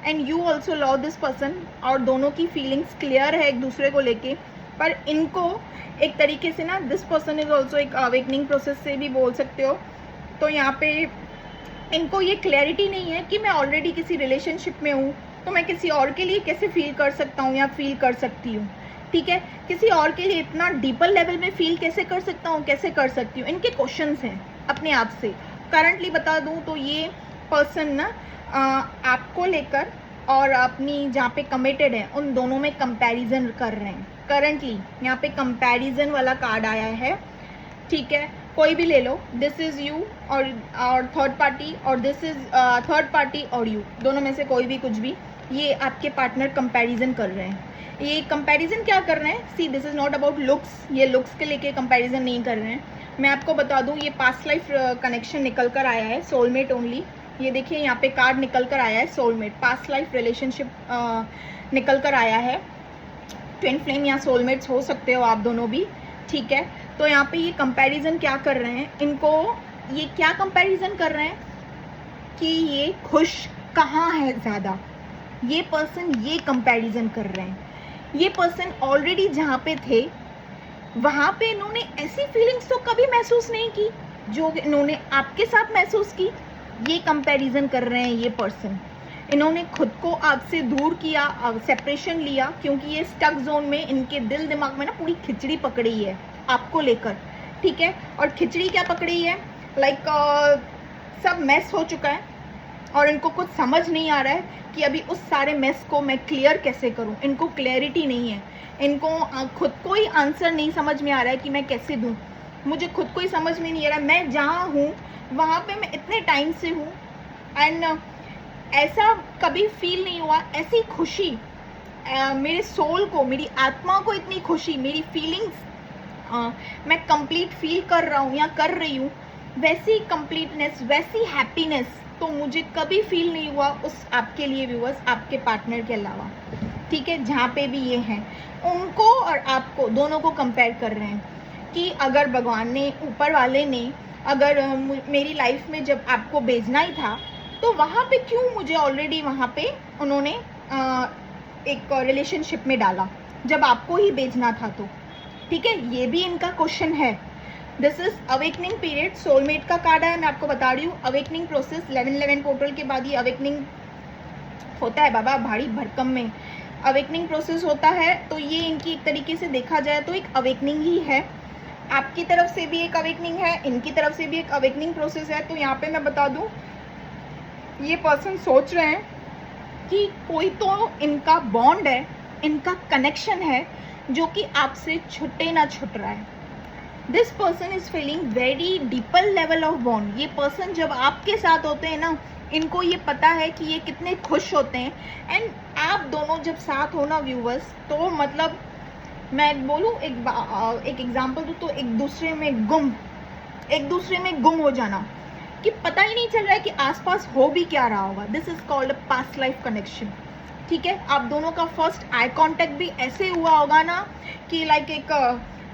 and you also love this person, और दोनों की फीलिंग्स क्लियर है एक दूसरे को लेके। पर इनको एक तरीके से ना दिस पर्सन इज ऑल्सो एक अवेकनिंग प्रोसेस से भी बोल सकते हो। तो यहाँ पे इनको ये क्लैरिटी नहीं है कि मैं ऑलरेडी किसी रिलेशनशिप में हूँ, तो मैं किसी और के लिए कैसे फील कर सकता हूँ या फील कर सकती हूँ। ठीक है, किसी और के लिए इतना डीपर लेवल में फील कैसे कर सकता हूँ, कैसे कर सकती हूँ, इनके क्वेश्चंस हैं अपने आप से। करंटली बता दूँ तो ये पर्सन ना आपको लेकर और अपनी जहाँ पे कमिटेड है उन दोनों में कंपैरिजन कर रहे हैं। करंटली यहाँ पे कंपैरिजन वाला कार्ड आया है। ठीक है, कोई भी ले लो, दिस इज यू और थर्ड पार्टी, और दिस इज थर्ड पार्टी और यू, दोनों में से कोई भी कुछ भी, ये आपके पार्टनर कंपैरिजन कर रहे हैं। ये कंपैरिजन क्या कर रहे हैं, see this is not about looks, ये लुक्स के लेके कंपैरिजन नहीं कर रहे हैं। मैं आपको बता दूं ये पास्ट लाइफ कनेक्शन निकल कर आया है, सोलमेट ओनली। ये देखिए यहाँ पे कार्ड निकल कर आया है, सोलमेट, पास्ट लाइफ रिलेशनशिप निकल कर आया है। ट्विन फ्लेम या सोलमेट्स हो सकते हो आप दोनों भी। ठीक है, तो यहाँ पे ये कंपैरिजन क्या कर रहे हैं, इनको ये क्या कंपैरिजन कर रहे हैं कि ये खुश कहाँ है ज़्यादा, ये पर्सन ये कंपैरिजन कर रहे हैं। ये पर्सन ऑलरेडी जहाँ पे थे वहाँ पे इन्होंने ऐसी फीलिंग्स तो कभी महसूस नहीं की जो इन्होंने आपके साथ महसूस की। ये कंपैरिजन कर रहे हैं ये पर्सन, इन्होंने खुद को आपसे दूर किया, सेपरेशन लिया, क्योंकि ये स्टक जोन में इनके दिल दिमाग में ना पूरी खिचड़ी पकड़ी है आपको लेकर। ठीक है, और खिचड़ी क्या पकड़ी है, लाइक सब मैस हो चुका है और इनको कुछ समझ नहीं आ रहा है कि अभी उस सारे मेस को मैं क्लियर कैसे करूं। इनको क्लैरिटी नहीं है, इनको खुद को ही आंसर नहीं समझ में आ रहा है कि मैं कैसे दूं। मुझे खुद को ही समझ में नहीं आ रहा है, मैं जहाँ हूँ वहाँ पे मैं इतने टाइम से हूँ एंड ऐसा कभी फील नहीं हुआ, ऐसी खुशी मेरे सोल को, मेरी आत्मा को इतनी खुशी, मेरी फीलिंग्स मैं कंप्लीट फील कर रहा हूँ या कर रही हूँ, वैसी कंप्लीटनेस, वैसी हैप्पीनेस तो मुझे कभी फील नहीं हुआ उस आपके लिए व्यूअर्स, आपके पार्टनर के अलावा। ठीक है, जहाँ पे भी ये हैं उनको और आपको दोनों को कंपेयर कर रहे हैं कि अगर भगवान ने, ऊपर वाले ने अगर मेरी लाइफ में जब आपको भेजना ही था तो वहाँ पे क्यों मुझे ऑलरेडी वहाँ पे उन्होंने एक रिलेशनशिप में डाला जब आपको ही भेजना था तो। ठीक है, ये भी इनका क्वेश्चन है। This is awakening period, soulmate का कार्ड है, मैं आपको बता रही हूँ। अवेकनिंग प्रोसेस 11/11 पोर्टल के बाद ये अवेकनिंग होता है बाबा, भारी भरकम में अवेकनिंग प्रोसेस होता है। तो ये इनकी एक तरीके से देखा जाए तो एक अवेकनिंग ही है। आपकी तरफ से भी एक अवेकनिंग है, इनकी तरफ से भी एक अवेकनिंग प्रोसेस है। तो यहाँ पे मैं बता दूँ ये पर्सन सोच रहे हैं कि कोई तो इनका बॉन्ड है, इनका कनेक्शन है जो कि आपसे छुट्टे ना छुट रहा है। This person is feeling very deeper level of bond. ये पर्सन जब आपके साथ होते हैं ना, इनको ये पता है कि ये कितने खुश होते हैं। एंड आप दोनों जब साथ हो ना व्यूवर्स, तो मतलब मैं बोलूँ एक एग्जांपल दूँ तो एक दूसरे में गुम हो जाना, कि पता ही नहीं चल रहा है कि आसपास हो भी क्या रहा होगा। This is called a past life connection. ठीक है, आप दोनों का फर्स्ट आई कांटेक्ट भी ऐसे हुआ होगा ना कि लाइक एक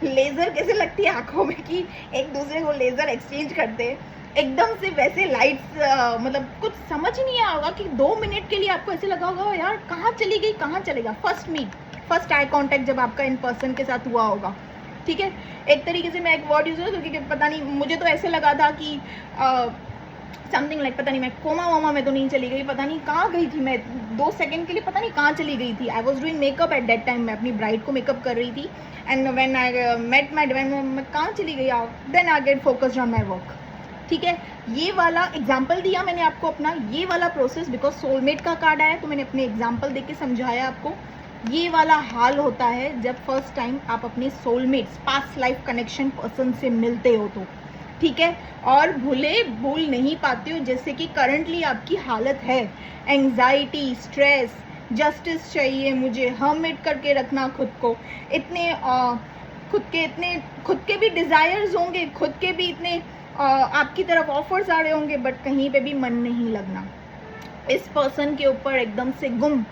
लेजर कैसे लगती है आंखों में, कि एक दूसरे को लेजर एक्सचेंज करते हैं, एकदम से वैसे लाइट्स, मतलब कुछ समझ ही नहीं आया होगा कि 2 मिनट के लिए आपको ऐसे लगा होगा यार कहाँ चली गई, कहाँ चलेगा। फर्स्ट आई कांटेक्ट जब आपका इन पर्सन के साथ हुआ होगा। ठीक है, एक तरीके से मैं एक वर्ड यूज करूँ क्योंकि पता नहीं, मुझे तो ऐसे लगा था कि समथिंग लाइक, पता नहीं मैं कोमा वोमा में तो नहीं चली गई, पता नहीं कहाँ गई थी मैं 2 सेकंड के लिए, पता नहीं कहाँ चली गई थी। I was doing makeup at that time, मैं अपनी ब्राइड को मेकअप कर रही थी। And when I met my divine, मैं कहाँ चली गई, then I get focused on my work. ठीक है, ये वाला एग्जाम्पल दिया मैंने आपको अपना, ये वाला प्रोसेस, बिकॉज सोलमेट का कार्ड आया तो मैंने अपने एग्जाम्पल दे के समझाया आपको। ये वाला हाल होता है जब फर्स्ट टाइम आप अपने soulmates, past life connection person से मिलते हो तो। ठीक है, और भूल नहीं पाते हो, जैसे कि करंटली आपकी हालत है, एंग्जाइटी, स्ट्रेस, जस्टिस चाहिए मुझे, हर्मिट करके रखना खुद को, इतने खुद के भी डिज़ायर्स होंगे, खुद के भी इतने आपकी तरफ ऑफर्स आ रहे होंगे, बट कहीं पे भी मन नहीं लगना, इस पर्सन के ऊपर एकदम से गुम।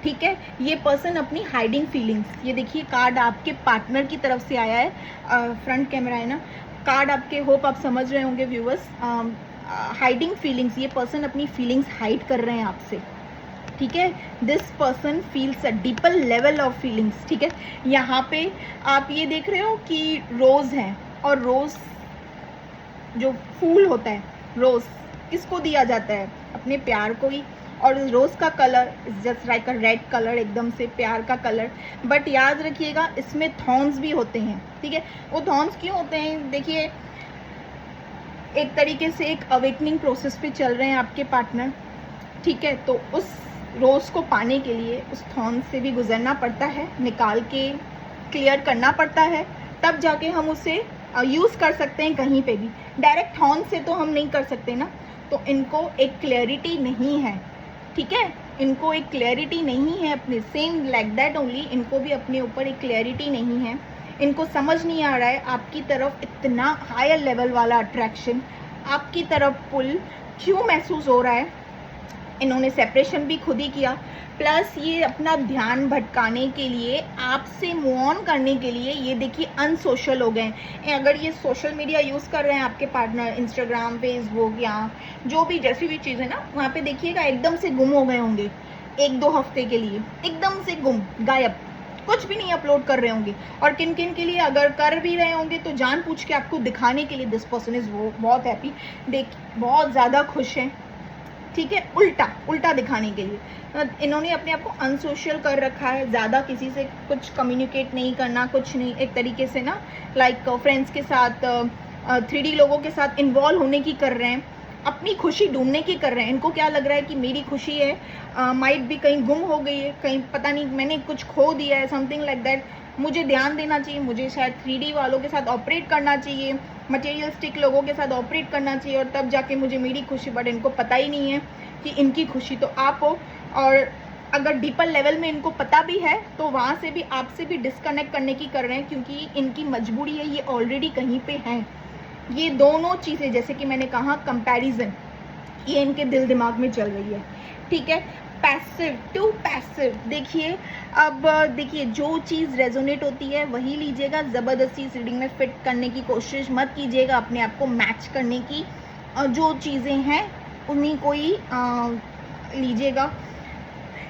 ठीक है, ये पर्सन अपनी हाइडिंग फीलिंग्स, ये देखिए कार्ड आपके पार्टनर की तरफ से आया है, फ्रंट कैमरा है ना, कार्ड आपके, होप आप समझ रहे होंगे व्यूवर्स। हाइडिंग फीलिंग्स, ये पर्सन अपनी फीलिंग्स हाइड कर रहे हैं आपसे। ठीक है, this person feels a deeper level of feelings. ठीक है, यहाँ पे आप ये देख रहे हो कि रोज़ है, और रोज़ जो फूल होता है, रोज़ किसको दिया जाता है, अपने प्यार को ही। और रोज़ का colour is just like a red colour, एकदम से प्यार का कलर। बट याद रखिएगा इसमें थॉर्न्स भी होते हैं। ठीक है, वो थॉर्न्स क्यों होते हैं, देखिए एक तरीके से एक अवेकनिंग प्रोसेस पे चल रहे हैं आपके पार्टनर। ठीक है, तो उस रोज़ को पाने के लिए उस थॉर्न से भी गुजरना पड़ता है, निकाल के क्लियर करना पड़ता है, तब जाके हम उसे यूज़ कर सकते हैं कहीं पे भी। डायरेक्ट थॉर्न से तो हम नहीं कर सकते ना, तो इनको एक क्लैरिटी नहीं है। ठीक है, इनको एक क्लैरिटी नहीं है अपने, सेम लाइक दैट ओनली, इनको भी अपने ऊपर एक क्लैरिटी नहीं है। इनको समझ नहीं आ रहा है आपकी तरफ इतना हायर लेवल वाला अट्रैक्शन, आपकी तरफ पुल क्यों महसूस हो रहा है। इन्होंने सेपरेशन भी खुद ही किया, प्लस ये अपना ध्यान भटकाने के लिए, आपसे मूव ऑन करने के लिए, ये देखिए अनसोशल हो गए हैं। अगर ये सोशल मीडिया यूज़ कर रहे हैं आपके पार्टनर, इंस्टाग्राम, फेसबुक या जो भी जैसी भी चीज़ें ना, वहाँ पे देखिएगा एकदम से गुम हो गए होंगे 1-2 हफ्ते के लिए, एकदम से गुम, गायब, कुछ भी नहीं अपलोड कर रहे होंगे। और किन किन के लिए अगर कर भी रहे होंगे तो जान पूछ के आपको दिखाने के लिए। दिस पर्सन इज़ वो बहुत हैप्पी, बहुत ज़्यादा खुश हैं। ठीक है, उल्टा दिखाने के लिए इन्होंने अपने आप को अनसोशल कर रखा है, ज़्यादा किसी से कुछ कम्युनिकेट नहीं करना, कुछ नहीं, एक तरीके से ना लाइक फ्रेंड्स के साथ 3D लोगों के साथ इन्वॉल्व होने की कर रहे हैं, अपनी खुशी ढूंढने की कर रहे हैं। इनको क्या लग रहा है कि मेरी खुशी है माइट भी कहीं गुम हो गई है, कहीं पता नहीं मैंने कुछ खो दिया है, समथिंग लाइक दैट, मुझे ध्यान देना चाहिए, मुझे शायद 3D वालों के साथ ऑपरेट करना चाहिए, मटेरियलिस्टिक लोगों के साथ ऑपरेट करना चाहिए, और तब जाके मुझे मेरी खुशी। बट इनको पता ही नहीं है कि इनकी खुशी तो आप हो, और अगर डीपर लेवल में इनको पता भी है तो वहाँ से भी आपसे भी डिस्कनेक्ट करने की कर रहे हैं, क्योंकि इनकी मजबूरी है, ये ऑलरेडी कहीं पे हैं। ये दोनों चीज़ें, जैसे कि मैंने कहा कंपैरिजन, ये इनके दिल दिमाग में चल रही है। ठीक है, पैसिव टू पैसिव, देखिए अब देखिए जो चीज़ रेजोनेट होती है वही लीजिएगा, ज़बरदस्ती इस रीडिंग में फिट करने की कोशिश मत कीजिएगा, अपने आप को मैच करने की जो चीज़ें हैं उन्हीं को ही लीजिएगा।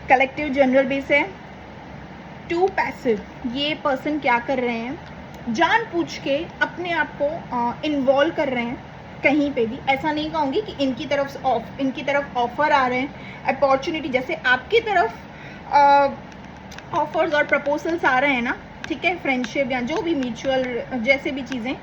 कलेक्टिव जनरल बेस है। टू पैसिव, ये पर्सन क्या कर रहे हैं, जानबूझ के अपने आप को इन्वॉल्व कर रहे हैं कहीं पे भी। ऐसा नहीं कहूँगी कि इनकी तरफ ऑफर आ रहे हैं, अपॉर्चुनिटी, जैसे आपकी तरफ ऑफर्स और प्रपोजल्स आ रहे हैं ना, ठीक है, फ्रेंडशिप या जो भी म्यूचुअल जैसे भी चीज़ें,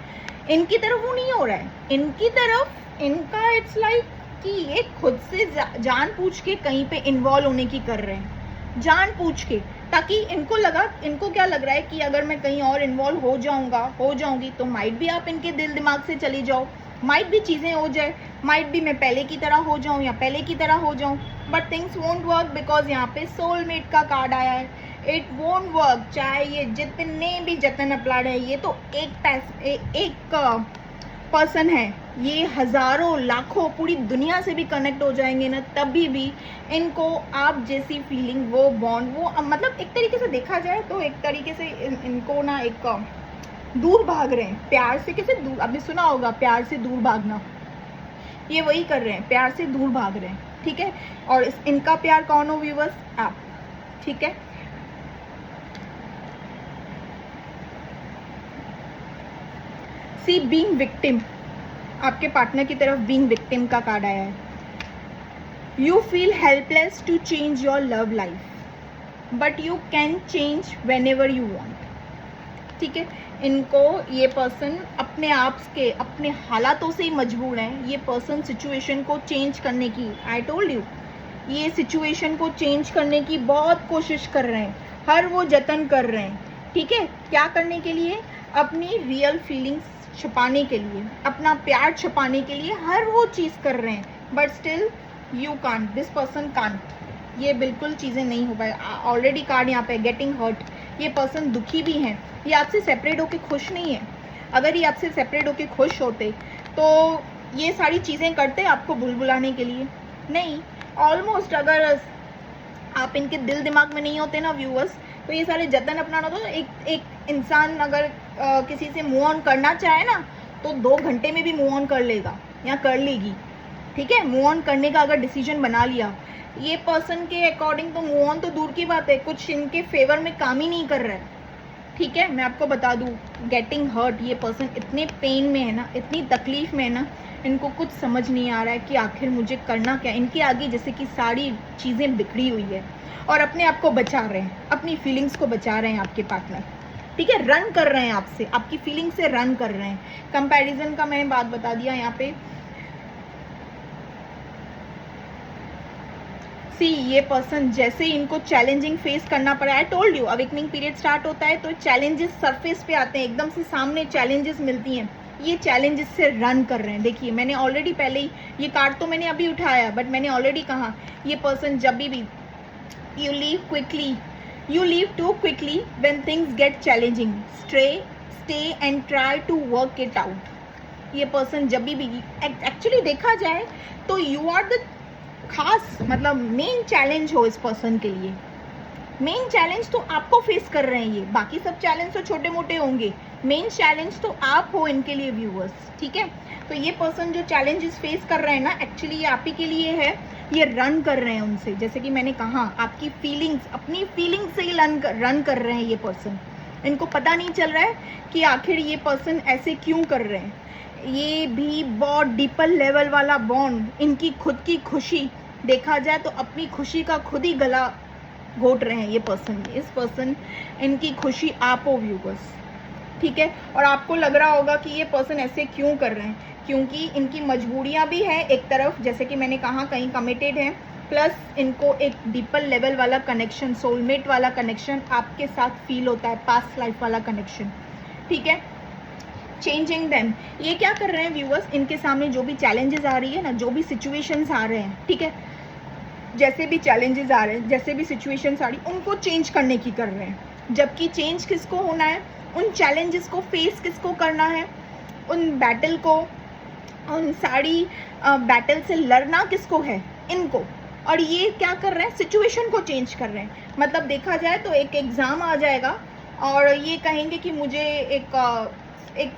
इनकी तरफ वो नहीं हो रहा है। इनकी तरफ इनका इट्स लाइक कि ये खुद से जानबूझ के कहीं पे इन्वॉल्व होने की कर रहे हैं, जानबूझ के, ताकि इनको क्या लग रहा है कि अगर मैं कहीं और इन्वॉल्व हो जाऊंगी तो माइट भी आप इनके दिल दिमाग से चली जाओ, माइट भी चीज़ें हो जाए, माइट भी मैं पहले की तरह हो जाऊं या पहले की तरह हो जाऊं, but things won't work because यहाँ पे सोलमेट का कार्ड आया है। इट वोंट वर्क, चाहे ये जितने भी जतन अपलाड है, ये तो एक पर्सन है, ये हजारों लाखों पूरी दुनिया से भी कनेक्ट हो जाएंगे ना, तभी भी इनको आप जैसी फीलिंग, वो बॉन्ड, वो मतलब एक तरीके से देखा जाए तो एक तरीके से इनको ना एक दूर भाग रहे हैं प्यार से। कैसे दूर, आपने सुना होगा प्यार से दूर भागना, ये वही कर रहे हैं, प्यार से दूर भाग रहे हैं, ठीक है। और इनका प्यार कौन हो व्यूअर्स? आप, ठीक है। सी बीइंग विक्टिम, आपके पार्टनर की तरफ बीइंग विक्टिम का कार्ड आया है। You feel helpless to change your love life but you can change whenever you want, ठीक है। इनको ये पर्सन अपने आप के, अपने हालातों से ही मजबूर है। ये पर्सन सिचुएशन को चेंज करने की, आई टोल्ड यू, ये सिचुएशन को चेंज करने की बहुत कोशिश कर रहे हैं, हर वो जतन कर रहे हैं, ठीक है। क्या करने के लिए? अपनी रियल फीलिंग्स छुपाने के लिए, अपना प्यार छुपाने के लिए हर वो चीज़ कर रहे हैं, but still you can't, this person can't, ये बिल्कुल चीज़ें नहीं हो पाए। ऑलरेडी कार्ड यहाँ पे गेटिंग हर्ट, ये पर्सन दुखी भी हैं, ये आपसे सेपरेट होके खुश नहीं है। अगर ये आपसे सेपरेट होके खुश होते तो ये सारी चीज़ें करते आपको बुलबुलाने के लिए? नहीं। ऑलमोस्ट अगर आप इनके दिल दिमाग में नहीं होते ना व्यूअर्स, तो ये सारे जतन अपनाना, तो एक इंसान अगर किसी से मूव ऑन करना चाहे ना, तो 2 घंटे में भी मूव ऑन कर लेगा या कर लेगी, ठीक है। मूव ऑन करने का अगर डिसीजन बना लिया, ये पर्सन के अकॉर्डिंग तो मूव ऑन तो दूर की बात है, कुछ इनके फेवर में काम ही नहीं कर रहा है, ठीक है। मैं आपको बता दूं, गेटिंग हर्ट, ये पर्सन इतने पेन में है ना, इतनी तकलीफ में है ना, इनको कुछ समझ नहीं आ रहा है कि आखिर मुझे करना क्या। इनके आगे जैसे कि सारी चीज़ें बिखरी हुई है और अपने आप को बचा रहे हैं, अपनी फीलिंग्स को बचा रहे हैं आपके पार्टनर, ठीक है। रन कर रहे हैं आपसे, आपकी फीलिंग से रन कर रहे हैं। कंपैरिजन का मैंने बात बता दिया यहाँ पे। सी, ये पर्सन जैसे इनको चैलेंजिंग फेस करना पड़ा, आई told you, awakening period start होता है तो चैलेंजेस सरफेस पे आते हैं, एकदम से सामने चैलेंजेस मिलती हैं, ये चैलेंजेस से रन कर रहे हैं। देखिए मैंने ऑलरेडी पहले ही, ये कार्ड तो मैंने अभी उठाया, बट मैंने ऑलरेडी कहा, ये पर्सन जब भी you leave quickly, you leave too quickly when things get challenging, stay and try to work it out। ये पर्सन जब भी एक्चुअली देखा जाए तो यू आर द खास, मतलब मेन चैलेंज हो इस पर्सन के लिए। मेन चैलेंज तो आपको फेस कर रहे हैं ये, बाकी सब चैलेंज तो छोटे मोटे होंगे, मेन चैलेंज तो आप हो इनके लिए व्यूअर्स, ठीक है। तो ये पर्सन जो चैलेंजेस फेस कर रहे हैं ना, एक्चुअली ये आप ही के लिए है, ये रन कर रहे हैं उनसे। जैसे कि मैंने कहा, आपकी फीलिंग्स, अपनी फीलिंग्स से ही रन कर रहे हैं ये पर्सन। इनको पता नहीं चल रहा है कि आखिर ये पर्सन ऐसे क्यों कर रहे हैं। ये भी बहुत डीपर लेवल वाला बॉन्ड, इनकी खुद की खुशी, देखा जाए तो अपनी खुशी का खुद ही गला घोट रहे हैं ये पर्सन। इस पर्सन, इनकी खुशी आप हो व्यूअर्स, ठीक है। और आपको लग रहा होगा कि ये पर्सन ऐसे क्यों कर रहे हैं, क्योंकि इनकी मजबूरियां भी हैं एक तरफ, जैसे कि मैंने कहा कहीं कमिटेड हैं, प्लस इनको एक डीपर लेवल वाला कनेक्शन, सोलमेट वाला कनेक्शन आपके साथ फील होता है, पास्ट लाइफ वाला कनेक्शन, ठीक है। चेंजिंग देम, ये क्या कर रहे हैं व्यूअर्स, इनके सामने जो भी चैलेंजेस आ रही है ना, जो भी सिचुएशंस आ रहे हैं, ठीक है, जैसे भी चैलेंजेस आ रहे हैं, जैसे भी सिचुएशंस आ रही, उनको चेंज करने की कर रहे हैं। जबकि चेंज किसको होना है, उन चैलेंजेस को फेस किसको करना है, उन बैटल को, उन सारी बैटल से लड़ना किसको है, इनको। और ये क्या कर रहे हैं, सिचुएशन को चेंज कर रहे हैं। मतलब देखा जाए तो एक एग्ज़ाम आ जाएगा और ये कहेंगे कि मुझे एक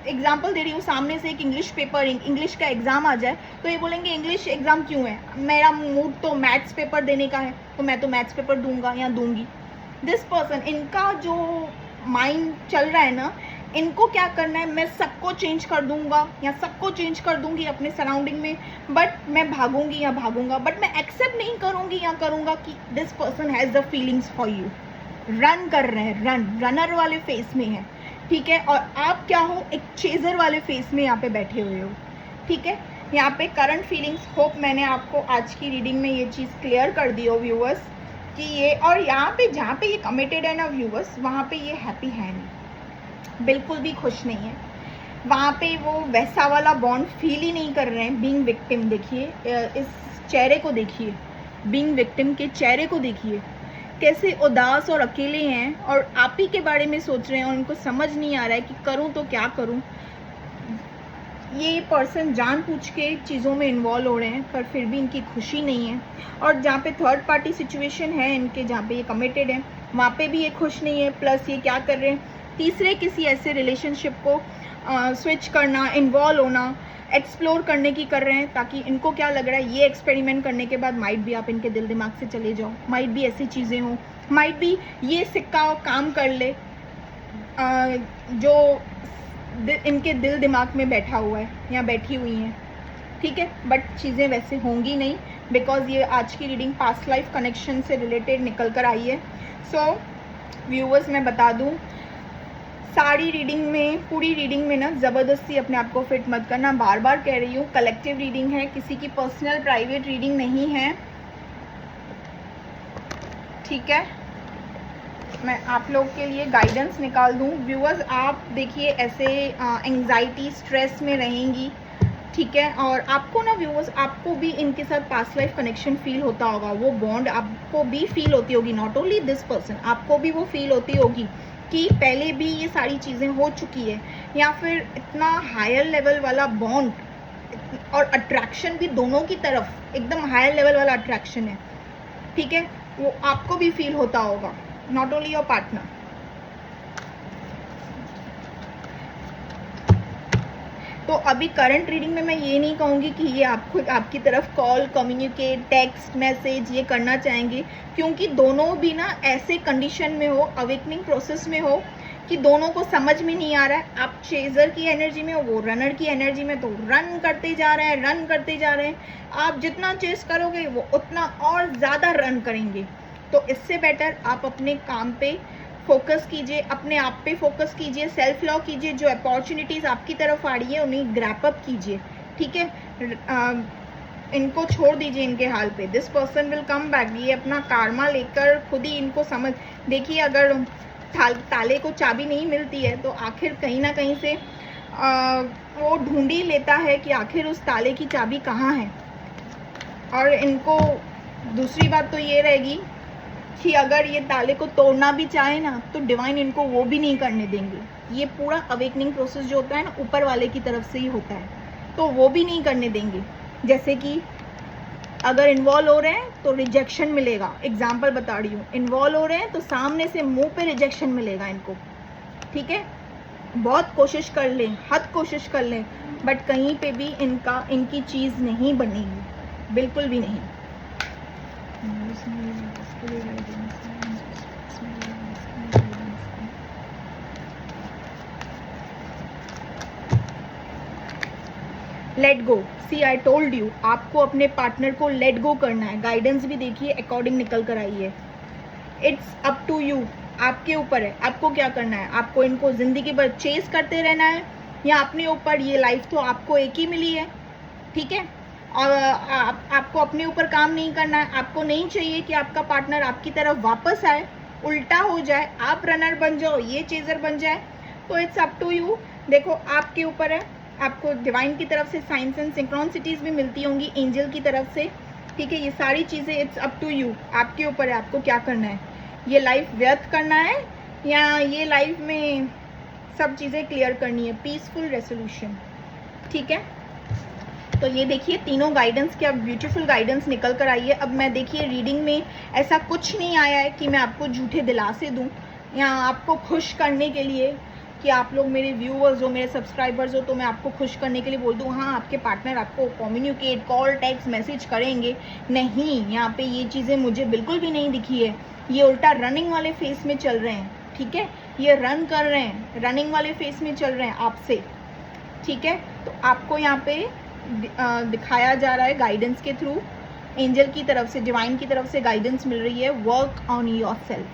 एग्जाम्पल दे रही हूँ, सामने से एक इंग्लिश पेपर, इंग्लिश का एग्ज़ाम आ जाए, तो ये बोलेंगे इंग्लिश एग्ज़ाम क्यों है, मेरा मूड तो मैथ्स पेपर देने का है, तो मैं तो मैथ्स पेपर दूंगा या दूंगी। दिस पर्सन, इनका जो माइंड चल रहा है ना, इनको क्या करना है, मैं सबको चेंज कर दूंगा या सबको चेंज कर दूंगी अपने सराउंडिंग में, बट मैं भागूंगी या भागूंगा, बट मैं एक्सेप्ट नहीं करूंगी या करूंगा कि this person has the feelings for you. Run कर रहे हैं, रनर वाले फेस में है, ठीक है। और आप क्या हो, एक चेजर वाले फेस में यहाँ पे बैठे हुए हो, ठीक है। यहाँ पे करंट फीलिंग्स, होप मैंने आपको आज की रीडिंग में ये चीज़ क्लियर कर दी हो व्यूअर्स कि ये, और यहाँ पे जहाँ पे ये कमिटेड है ना व्यूअर्स, वहाँ पे ये हैप्पी है नहीं, बिल्कुल भी खुश नहीं है। वहाँ पे वो वैसा वाला बॉन्ड फील ही नहीं कर रहे हैं। बीइंग विक्टिम, देखिए इस चेहरे को देखिए, बीइंग विक्टिम के चेहरे को देखिए, कैसे उदास और अकेले हैं और आप ही के बारे में सोच रहे हैं और उनको समझ नहीं आ रहा है कि करूं तो क्या करूं। ये पर्सन जानबूझ के चीज़ों में इन्वॉल्व हो रहे हैं पर फिर भी इनकी खुशी नहीं है। और जहाँ पे थर्ड पार्टी सिचुएशन है इनके, जहाँ पे ये कमिटेड है, वहाँ पे भी ये खुश नहीं है। प्लस ये क्या कर रहे हैं, तीसरे किसी ऐसे रिलेशनशिप को स्विच करना, इन्वॉल्व होना, एक्सप्लोर करने की कर रहे हैं, ताकि इनको क्या लग रहा है, ये एक्सपेरिमेंट करने के बाद माइट भी आप इनके दिल दिमाग से चले जाओ, माइट भी ऐसी चीज़ें हों, माइट भी ये सिक्का काम कर ले जो इनके दिल दिमाग में बैठा हुआ है या बैठी हुई हैं, ठीक है। बट चीज़ें वैसे होंगी नहीं, बिकॉज ये आज की रीडिंग पास्ट लाइफ कनेक्शन से रिलेटेड निकल कर आई है। सो व्यूअर्स, मैं बता दूं, सारी रीडिंग में, पूरी रीडिंग में ना ज़बरदस्ती अपने आप को फिट मत करना। बार बार कह रही हूँ, कलेक्टिव रीडिंग है, किसी की पर्सनल प्राइवेट रीडिंग नहीं है, ठीक है। मैं आप लोग के लिए गाइडेंस निकाल दूँ। व्यूअर्स, आप देखिए ऐसे एंग्जाइटी स्ट्रेस में रहेंगी, ठीक है। और आपको ना व्यूअर्स, आपको भी इनके साथ पास्ट लाइफ कनेक्शन फील होता होगा, वो बॉन्ड आपको भी फील होती होगी। नॉट ओनली दिस पर्सन, आपको भी वो फील होती होगी कि पहले भी ये सारी चीज़ें हो चुकी है, या फिर इतना हायर लेवल वाला बॉन्ड और अट्रैक्शन भी दोनों की तरफ एकदम हायर लेवल वाला अट्रैक्शन है, ठीक है। वो आपको भी फील होता होगा, नॉट ओनली योर पार्टनर। तो अभी करंट रीडिंग में मैं ये नहीं कहूँगी कि ये आपको आपकी तरफ कॉल, कम्युनिकेट, टेक्स्ट मैसेज ये करना चाहेंगे, क्योंकि दोनों भी ना ऐसे कंडीशन में हो, अवेकनिंग प्रोसेस में हो कि दोनों को समझ में नहीं आ रहा है। आप चेजर की एनर्जी में हो, वो रनर की एनर्जी में, तो रन करते जा रहे हैं, रन करते जा रहे हैं। आप जितना चेस करोगे वो उतना और ज़्यादा रन करेंगे। तो इससे बेटर आप अपने काम पे फोकस कीजिए, अपने आप पे फोकस कीजिए, सेल्फ लव कीजिए, जो अपॉर्चुनिटीज़ आपकी तरफ आ रही है उन्हें ग्रैप अप कीजिए, ठीक है। इनको छोड़ दीजिए इनके हाल पे। This person will come back. ये अपना कार्मा लेकर खुद ही इनको समझ, देखिए अगर ताले को चाबी नहीं मिलती है तो आखिर कहीं ना कहीं से वो ढूंढ ही लेता है कि आखिर उस ताले की चाबी कहाँ है। और इनको दूसरी बात तो ये रहेगी कि अगर ये ताले को तोड़ना भी चाहे ना, तो डिवाइन इनको वो भी नहीं करने देंगे। ये पूरा अवेकनिंग प्रोसेस जो होता है ना, ऊपर वाले की तरफ से ही होता है, तो वो भी नहीं करने देंगे। जैसे कि अगर इन्वॉल्व हो रहे हैं तो रिजेक्शन मिलेगा, एग्जाम्पल बता रही हूँ, इन्वॉल्व हो रहे हैं तो सामने से मुंह पे रिजेक्शन मिलेगा इनको, ठीक है। बहुत कोशिश कर लें, हद कोशिश कर लें, बट कहीं पे भी इनकी चीज़ नहीं बनेगी, बिल्कुल भी नहीं। Let go, see I told you, आपको अपने पार्टनर को लेट गो करना है। गाइडेंस भी देखिए अकॉर्डिंग निकल कर आई है। इट्स अप टू यू, आपके ऊपर है, आपको क्या करना है। आपको इनको जिंदगी भर चेस करते रहना है या अपने ऊपर, ये लाइफ तो आपको एक ही मिली है, ठीक है। और आपको अपने ऊपर काम नहीं करना है। आपको नहीं चाहिए कि आपका पार्टनर आपकी तरफ वापस आए, उल्टा हो जाए, आप रनर बन जाओ, ये चेजर बन जाए। तो इट्स अप टू यू, देखो आपके ऊपर है। आपको डिवाइन की तरफ से साइंस एंड सिंक्रोनिसिटीज भी मिलती होंगी, एंजल की तरफ से, ठीक है। ये सारी चीज़ें इट्स अप टू यू, आपके ऊपर है, आपको क्या करना है। ये लाइफ व्यर्थ करना है या ये लाइफ में सब चीज़ें क्लियर करनी है, पीसफुल रेसोल्यूशन, ठीक है। तो ये देखिए तीनों गाइडेंस, क्या ब्यूटीफुल गाइडेंस निकल कर आई है। अब मैं देखिए रीडिंग में ऐसा कुछ नहीं आया है कि मैं आपको झूठे दिलासे दूँ या आपको खुश करने के लिए कि आप लोग मेरे व्यूअर्स हो, मेरे सब्सक्राइबर्स हो, तो मैं आपको खुश करने के लिए बोल दूँ हाँ आपके पार्टनर आपको कम्युनिकेट, कॉल, टेक्स्ट मैसेज करेंगे। नहीं, यहाँ पे ये चीज़ें मुझे बिल्कुल भी नहीं दिखी है। ये उल्टा रनिंग वाले फेस में चल रहे हैं, ठीक है। ये रन कर रहे हैं, रनिंग वाले फेस में चल रहे हैं आपसे, ठीक है। तो आपको यहाँ पे दिखाया जा रहा है गाइडेंस के थ्रू, एंजल की तरफ से, डिवाइन की तरफ से गाइडेंस मिल रही है, वर्क ऑन योरसेल्फ,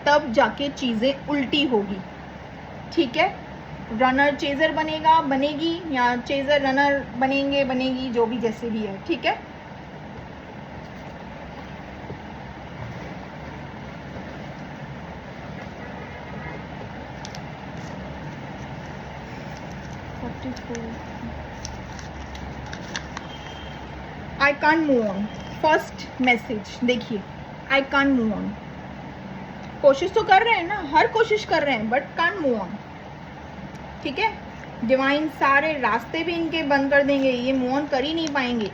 तब जाके चीज़ें उल्टी होगी, ठीक है। रनर चेजर बनेगा, बनेगी, या चेजर रनर बनेंगे, बनेगी, जो भी जैसे भी है, ठीक है। I can't move on, first message देखिए, आई कांट मूव ऑन। कोशिश तो कर रहे हैं ना, हर कोशिश कर रहे हैं, बट कांट मूव ऑन, ठीक है। डिवाइन सारे रास्ते भी इनके बंद कर देंगे, ये मूव ऑन कर ही नहीं पाएंगे।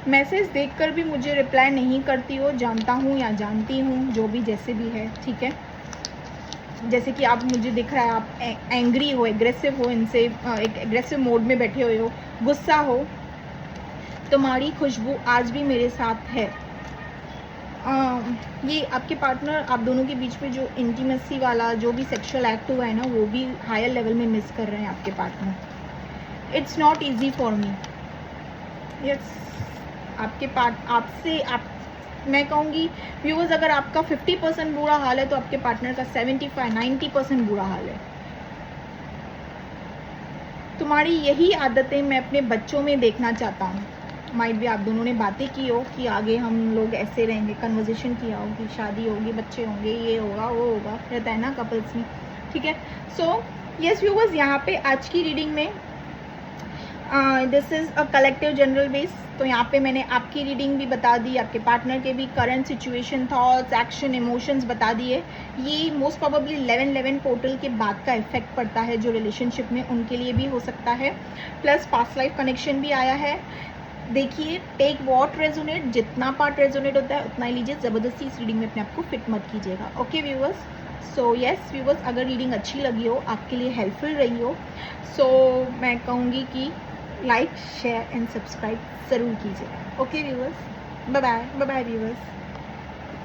मैसेज देखकर भी मुझे रिप्लाई नहीं करती हो, जानता हूँ या जानती हूँ, जो भी जैसे भी है, ठीक है। जैसे कि आप, मुझे दिख रहा है आप एंग्री हो, एग्रेसिव हो, इनसे एक एग्रेसिव मोड में बैठे हुए हो, गुस्सा हो। तुम्हारी खुशबू आज भी मेरे साथ है। ये आपके पार्टनर, आप दोनों के बीच में जो इंटीमेसी वाला जो भी सेक्सुअल एक्ट हुआ है ना, वो भी हायर लेवल में मिस कर रहे हैं आपके partner. It's not easy for me. Yes, आपके आपसे आप, मैं कहूँगी व्यूअर्स, अगर आपका 50% बुरा हाल है तो आपके पार्टनर का 75-90% बुरा हाल है। तुम्हारी यही आदतें मैं अपने बच्चों में देखना चाहता हूँ। माइट भी आप दोनों ने बातें की हो कि आगे हम लोग ऐसे रहेंगे, कन्वर्जेशन किया हो कि शादी होगी, बच्चे होंगे, ये होगा, वो होगा, रहता है ना कपल्स में, ठीक है। सो यस व्यूअर्स, यहाँ पे आज की रीडिंग में this is a collective general base. तो यहाँ पे मैंने आपकी रीडिंग भी बता दी, आपके पार्टनर के भी current situation, thoughts, action, emotions बता दिए। ये मोस्ट प्रोबेबली 11-11 पोर्टल के बाद का इफेक्ट पड़ता है जो रिलेशनशिप में, उनके लिए भी हो सकता है। प्लस पास्ट लाइफ कनेक्शन भी आया है। देखिए, टेक वॉट रेजोनेट, जितना पार्ट रेजोनेट होता है उतना ही लीजिए, ज़बरदस्ती इस रीडिंग में अपने आप को फिट मत कीजिएगा। Okay viewers, so yes viewers, अगर रीडिंग अच्छी लगी हो, आपके लिए हेल्पफुल रही हो, सो मैं कहूँगी कि लाइक, शेयर एंड सब्सक्राइब ज़रूर कीजिएगा। Okay viewers, bye bye, bye bye viewers.